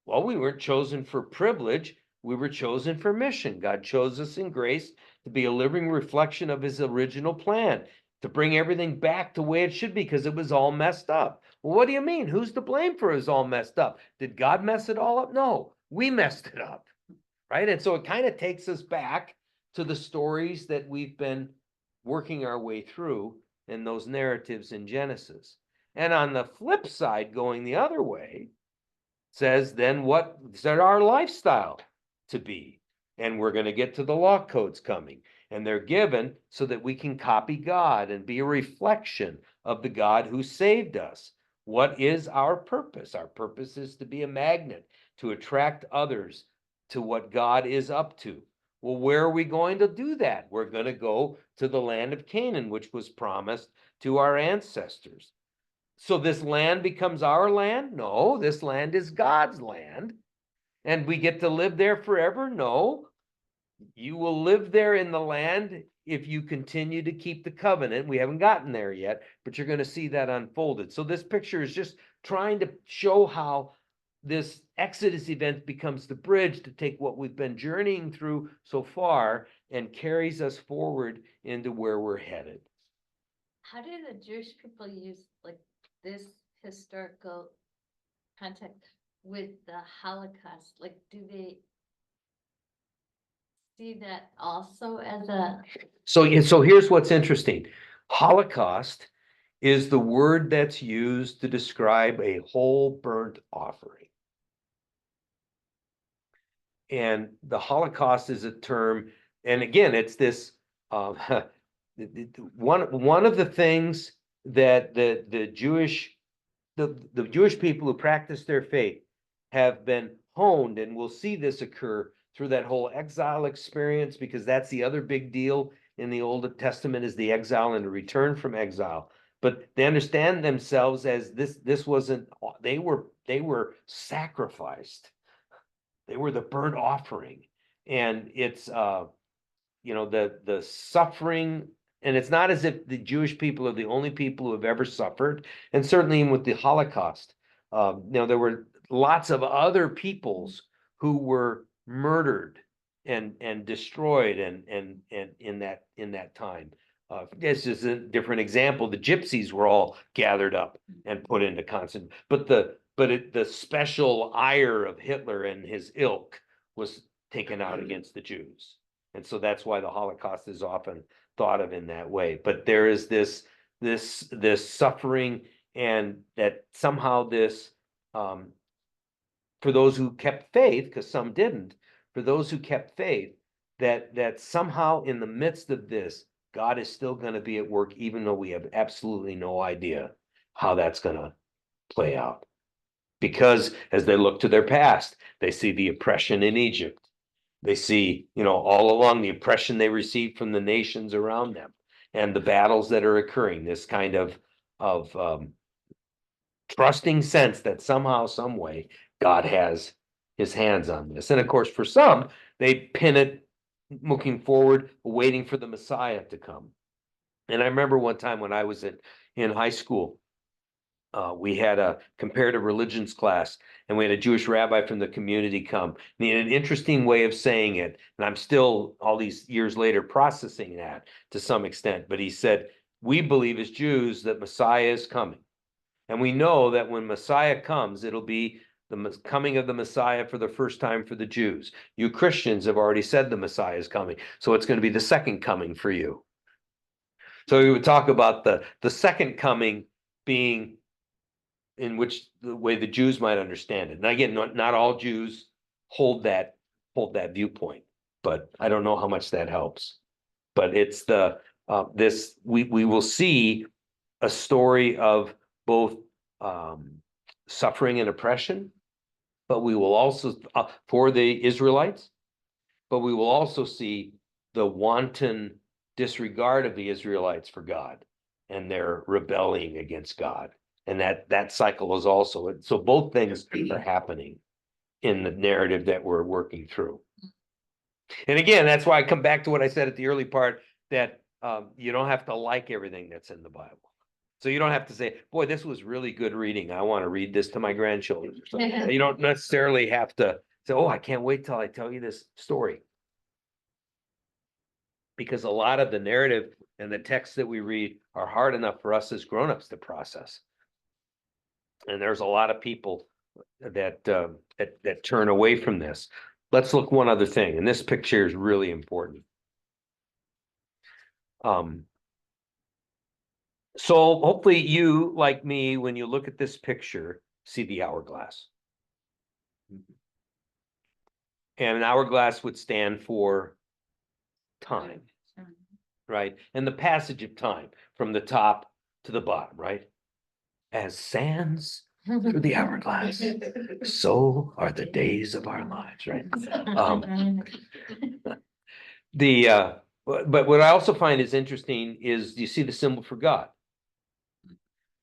Well, we weren't chosen for privilege. We were chosen for mission. God chose us in grace to be a living reflection of his original plan, to bring everything back the way it should be, because it was all messed up. Well, what do you mean? Who's to blame for it was all messed up? Did God mess it all up? No, we messed it up, right? And so it kind of takes us back to the stories that we've been working our way through in those narratives in Genesis. And on the flip side, going the other way, says then what is our lifestyle to be? And we're going to get to the law codes coming, and they're given so that we can copy God and be a reflection of the God who saved us. What is our purpose? Our purpose is to be a magnet, to attract others to what God is up to. Well, where are we going to do that? We're going to go to the land of Canaan, which was promised to our ancestors. So this land becomes our land? No, this land is God's land. And we get to live there forever? No. You will live there in the land if you continue to keep the covenant. We haven't gotten there yet, but you're going to see that unfolded. So this picture is just trying to show how this Exodus event becomes the bridge to take what we've been journeying through so far and carries us forward into where we're headed. How do the Jewish people use like this historical context with the Holocaust? Like, do they see that also as a? So here's what's interesting. Holocaust is the word that's used to describe a whole burnt offering. And the Holocaust is a term, and again, it's this, one of the things that the Jewish people who practice their faith have been honed, and we'll see this occur through that whole exile experience, because that's the other big deal in the Old Testament, is the exile and the return from exile. But they understand themselves as this wasn't, they were sacrificed. They were the burnt offering. And it's the suffering, and it's not as if the Jewish people are the only people who have ever suffered. And certainly with the Holocaust, there were lots of other peoples who were murdered and destroyed and in that time. This is a different example. The gypsies were all gathered up and put into concentration, but the special ire of Hitler and his ilk was taken out against the Jews. And so that's why the Holocaust is often thought of in that way. But there is this suffering, and that somehow this, for those who kept faith, because some didn't, for those who kept faith, that somehow in the midst of this, God is still going to be at work, even though we have absolutely no idea how that's going to play out. Because as they look to their past, they see the oppression in Egypt. They see, all along the oppression they received from the nations around them, and the battles that are occurring, this kind of trusting sense that somehow, some way, God has his hands on this. And of course, for some, they pin it looking forward, waiting for the Messiah to come. And I remember one time when I was in high school, we had a comparative religions class, and we had a Jewish rabbi from the community come. And he had an interesting way of saying it, and I'm still, all these years later, processing that to some extent. But he said, we believe as Jews that Messiah is coming. And we know that when Messiah comes, it'll be the coming of the Messiah for the first time for the Jews. You Christians have already said the Messiah is coming, so it's going to be the second coming for you. So we would talk about the second coming being in which the way the Jews might understand it. And again, not all Jews hold that viewpoint, but I don't know how much that helps. But it's we will see a story of both suffering and oppression, but we will also for the Israelites, but we will also see the wanton disregard of the Israelites for God and their rebelling against God. And that cycle is also, so both things are happening in the narrative that we're working through. And again, that's why I come back to what I said at the early part, that you don't have to like everything that's in the Bible. So you don't have to say, boy, this was really good reading, I want to read this to my grandchildren. So you don't necessarily have to say, oh, I can't wait till I tell you this story. Because a lot of the narrative and the texts that we read are hard enough for us as grown-ups to process. And there's a lot of people that turn away from this. Let's look one other thing, and this picture is really important. So hopefully you, like me, when you look at this picture, see the hourglass. And an hourglass would stand for time, right? And the passage of time from the top to the bottom, right? As sands through the hourglass, so are the days of our lives, right? But what I also find is interesting is you see the symbol for God.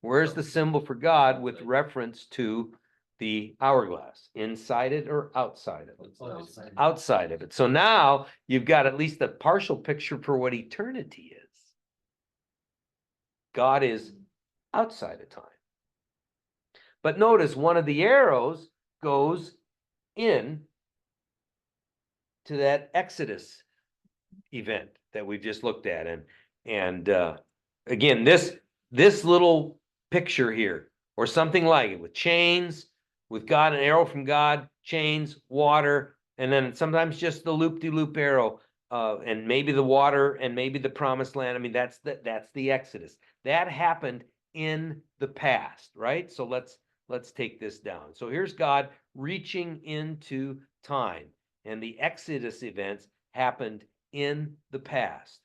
Where's the symbol for God with reference to the hourglass? Inside it or outside of it? Outside of it. So now you've got at least a partial picture for what eternity is. God is outside of time. But notice one of the arrows goes in to that Exodus event that we just looked at. And again, this little picture here, or something like it, with chains, with God, an arrow from God, chains, water, and then sometimes just the loop-de-loop arrow, and maybe the water, and maybe the promised land. I mean, that's the Exodus. That happened in the past, right? So let's take this down. So here's God reaching into time, and the Exodus events happened in the past.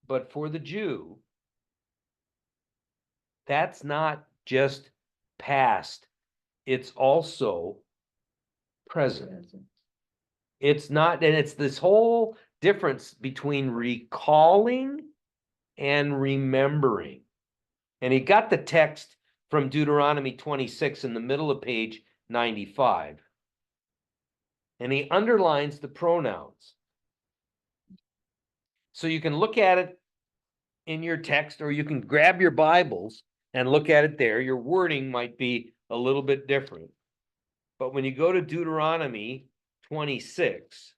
But for the Jew, that's not just past, it's also present. It's not, and it's this whole difference between recalling and remembering. And he got the text from Deuteronomy 26 in the middle of page 95. And he underlines the pronouns. So you can look at it in your text, or you can grab your Bibles and look at it there. Your wording might be a little bit different. But when you go to Deuteronomy 26,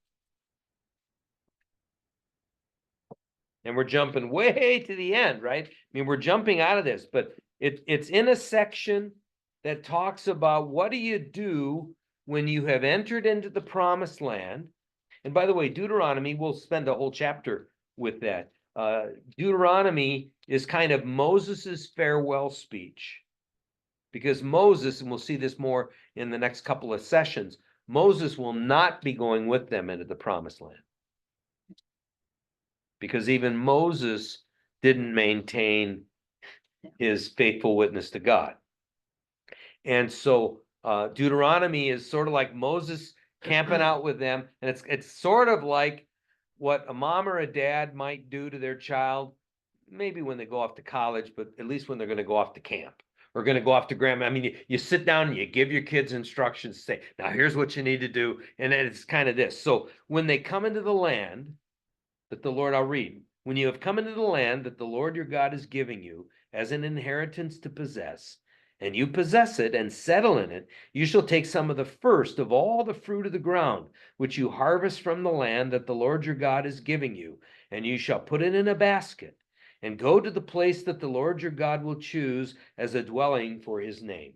and we're jumping way to the end, right? I mean, we're jumping out of this, but it's in a section that talks about what do you do when you have entered into the promised land. And by the way, Deuteronomy, we'll spend a whole chapter with that. Deuteronomy is kind of Moses's farewell speech, because Moses, and we'll see this more in the next couple of sessions, Moses will not be going with them into the promised land, because even Moses didn't maintain his faithful witness to God. And so Deuteronomy is sort of like Moses camping out with them, and it's sort of like what a mom or a dad might do to their child, maybe when they go off to college, but at least when they're going to go off to camp or going to go off to grandma. I mean, you sit down and you give your kids instructions, say, now here's what you need to do. And then it's kind of this. So when they come into the land that the Lord, I'll read, when you have come into the land that the Lord your God is giving you as an inheritance to possess, and you possess it and settle in it, you shall take some of the first of all the fruit of the ground, which you harvest from the land that the Lord your God is giving you, and you shall put it in a basket, and go to the place that the Lord your God will choose as a dwelling for his name.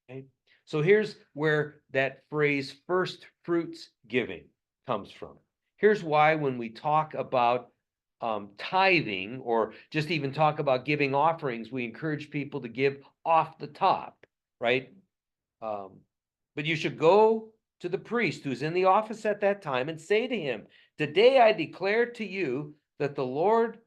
Okay? So here's where that phrase first fruits giving comes from. Here's why when we talk about tithing, or just even talk about giving offerings, we encourage people to give off the top, right? But you should go to the priest who's in the office at that time and say to him, today I declare to you that the Lord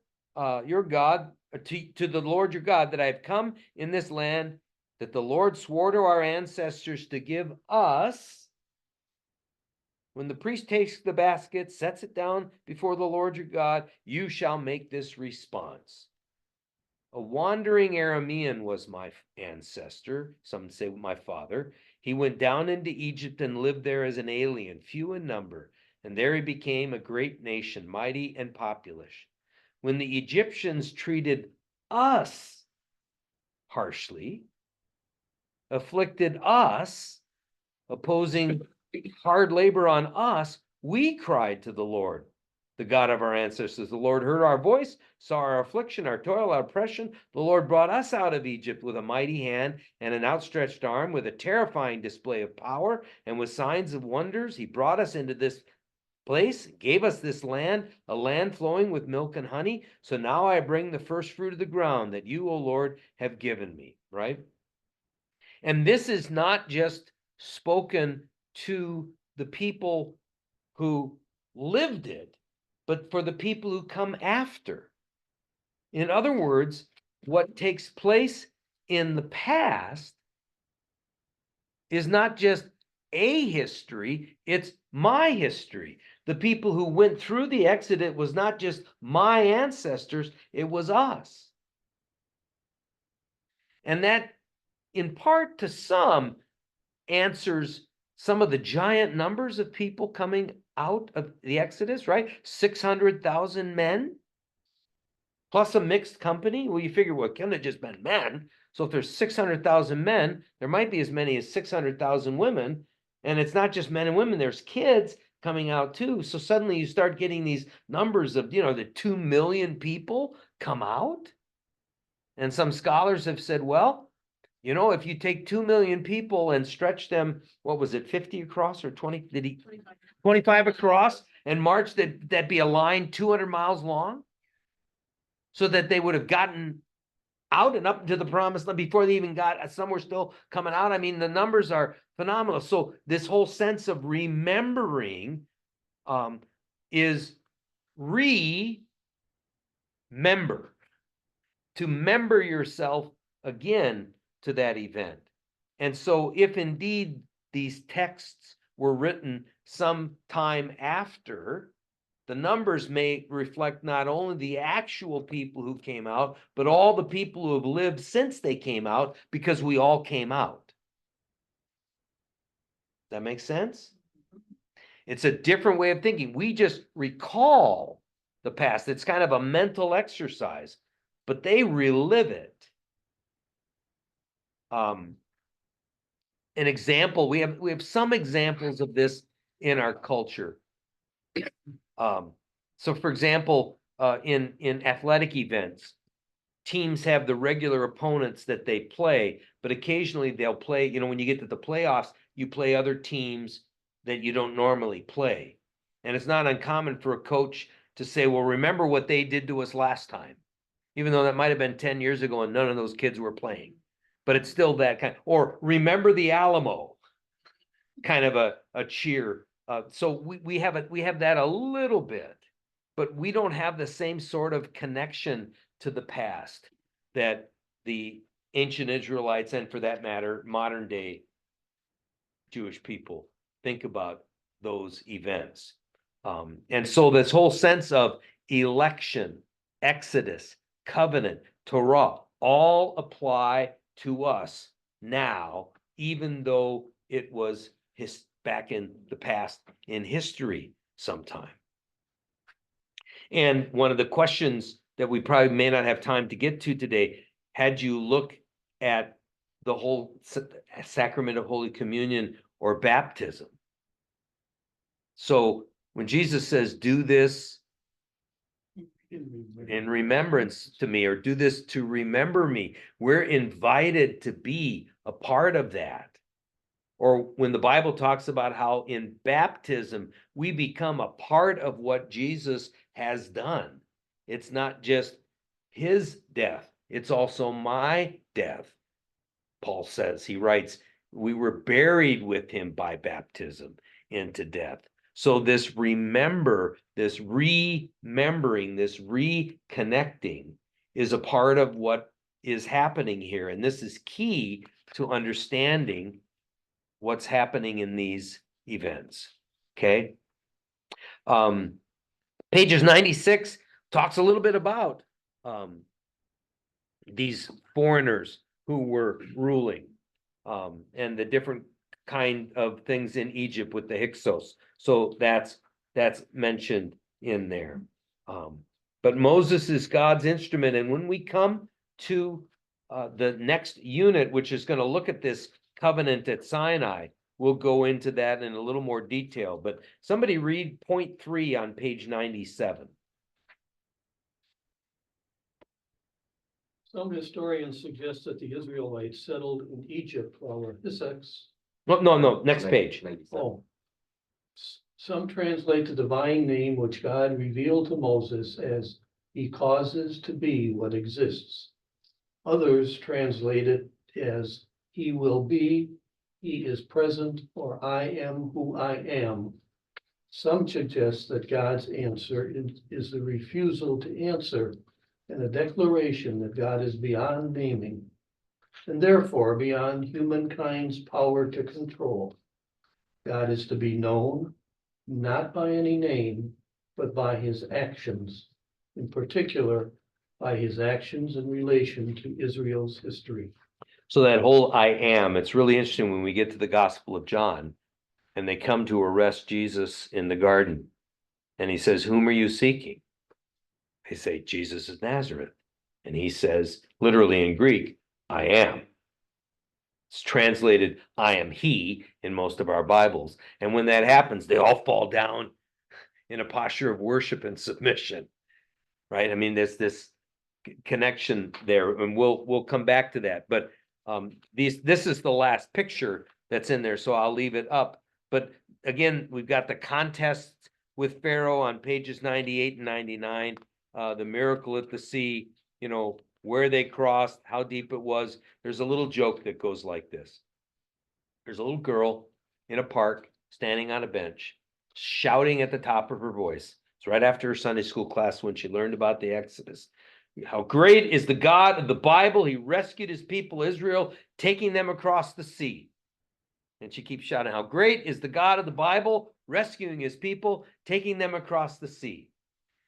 your God, to the Lord your God, that I have come in this land that the Lord swore to our ancestors to give us. When the priest takes the basket, sets it down before the Lord your God, you shall make this response. A wandering Aramean was my ancestor, some say my father. He went down into Egypt and lived there as an alien, few in number, and there he became a great nation, mighty and populous. When the Egyptians treated us harshly, afflicted us, opposing hard labor on us, we cried to the Lord, the God of our ancestors. The Lord heard our voice, saw our affliction, our toil, our oppression. The Lord brought us out of Egypt with a mighty hand and an outstretched arm, with a terrifying display of power and with signs of wonders. He brought us into this place, gave us this land, a land flowing with milk and honey. So now I bring the first fruit of the ground that you, O Lord, have given me, right? And this is not just spoken to the people who lived it, but for the people who come after. In other words, what takes place in the past is not just a history, it's my history. The people who went through the Exodus was not just my ancestors, it was us. And that, in part, to some, answers some of the giant numbers of people coming out of the Exodus, right? 600,000 men, plus a mixed company. Well, you figure, well, it couldn't have just been men. So if there's 600,000 men, there might be as many as 600,000 women. And it's not just men and women, there's kids coming out too. So suddenly you start getting these numbers of, the 2 million people come out. And some scholars have said, well, if you take 2 million people and stretch them, what was it, 50 across or 20? 25 across, and march that'd be a line 200 miles long. so that they would have gotten out and up into the promised land before they even got, some were still coming out. I mean, the numbers are phenomenal. So this whole sense of remembering is remember, to member yourself again to that event. And so if indeed these texts were written some time after, the numbers may reflect not only the actual people who came out, but all the people who have lived since they came out, because we all came out. That makes sense? It's a different way of thinking. We just recall the past. It's kind of a mental exercise, but they relive it. An example, we have some examples of this in our culture. So for example, in athletic events, teams have the regular opponents that they play, but occasionally they'll play, you know, when you get to the playoffs, you play other teams that you don't normally play. And it's not uncommon for a coach to say, well, remember what they did to us last time, even though that might have been 10 years ago and none of those kids were playing. But it's still that kind, or remember the Alamo, kind of a cheer. So we have that a little bit, but we don't have the same sort of connection to the past that the ancient Israelites, and for that matter, modern day Jewish people think about those events. And so this whole sense of election, Exodus, covenant, Torah, all apply to us now, even though it was back in the past in history sometime. And one of the questions that we probably may not have time to get to today, had you look at the whole sacrament of Holy Communion or baptism. So when Jesus says, do this in remembrance to me, or do this to remember me, we're invited to be a part of that. Or when the Bible talks about how in baptism, we become a part of what Jesus has done. It's not just his death, it's also my death. Paul says, he writes, we were buried with him by baptism into death. So this remembering, this reconnecting is a part of what is happening here. And this is key to understanding what's happening in these events. Okay. Pages 96 talks a little bit about these foreigners who were ruling, and the different kind of things in Egypt with the Hyksos. So that's mentioned in there. But Moses is God's instrument. And when we come to the next unit, which is going to look at this covenant at Sinai, we'll go into that in a little more detail. But somebody read point 3 on page 97. Some historians suggest that the Israelites settled in Egypt while the Hyksos. No, next page. 97. Oh. Some translate the divine name which God revealed to Moses as he causes to be what exists. Others translate it as he will be, he is present, or I am who I am. Some suggest that God's answer is the refusal to answer and a declaration that God is beyond naming, and therefore beyond humankind's power to control. God is to be known, not by any name, but by his actions, in particular, by his actions in relation to Israel's history. So that whole I am, it's really interesting when we get to the Gospel of John and they come to arrest Jesus in the garden. And he says, whom are you seeking? They say, Jesus of Nazareth. And he says, literally in Greek, I am. It's translated, I am he, in most of our Bibles. And when that happens, they all fall down in a posture of worship and submission, right? I mean, there's this connection there, and we'll come back to that. But this is the last picture that's in there, so I'll leave it up. But again, we've got the contest with Pharaoh on pages 98 and 99. the miracle at the sea, you know, where they crossed, how deep it was. There's a little joke that goes like this. There's a little girl in a park standing on a bench, shouting at the top of her voice. It's right after her Sunday school class when she learned about the Exodus. How great is the God of the Bible. He rescued his people Israel, taking them across the sea. And she keeps shouting, how great is the God of the Bible, rescuing his people, taking them across the sea.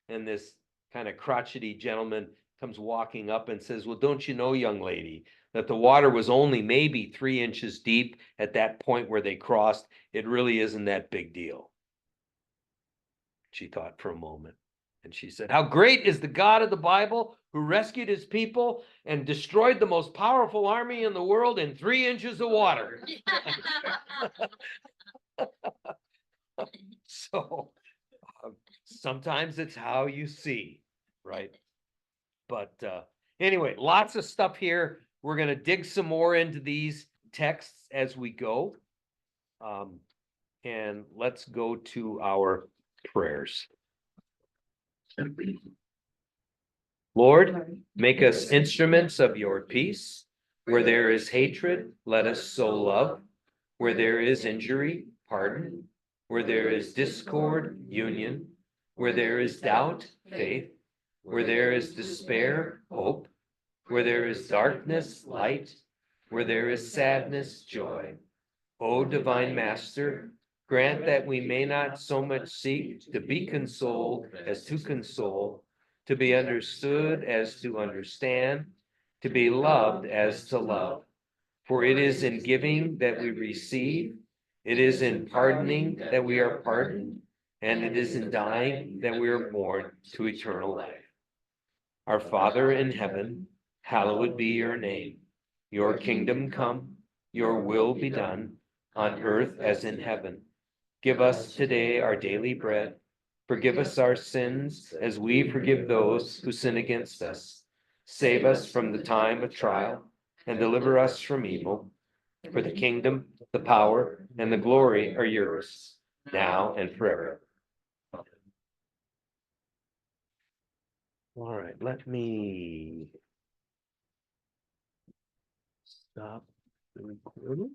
And this kind of crotchety gentleman comes walking up and says, well, don't you know, young lady, that the water was only maybe 3 inches deep at that point where they crossed? It really isn't that big deal. She thought for a moment. And she said, how great is the God of the Bible who rescued his people and destroyed the most powerful army in the world in 3 inches of water. So sometimes it's how you see, right? But anyway, lots of stuff here. We're going to dig some more into these texts as we go. And let's go to our prayers. Lord, make us instruments of your peace. Where there is hatred, let us sow love. Where there is injury, pardon. Where there is discord, union. Where there is doubt, faith. Where there is despair, hope. Where there is darkness, light. Where there is sadness, joy. O divine Master, grant that we may not so much seek to be consoled as to console, to be understood as to understand, to be loved as to love. For it is in giving that we receive, it is in pardoning that we are pardoned, and it is in dying that we are born to eternal life. Our Father in heaven, hallowed be your name. Your kingdom come, your will be done, on earth as in heaven. Give us today our daily bread. Forgive us our sins as we forgive those who sin against us. Save us from the time of trial and deliver us from evil. For the kingdom, the power, and the glory are yours, now and forever. All right, let me stop the recording.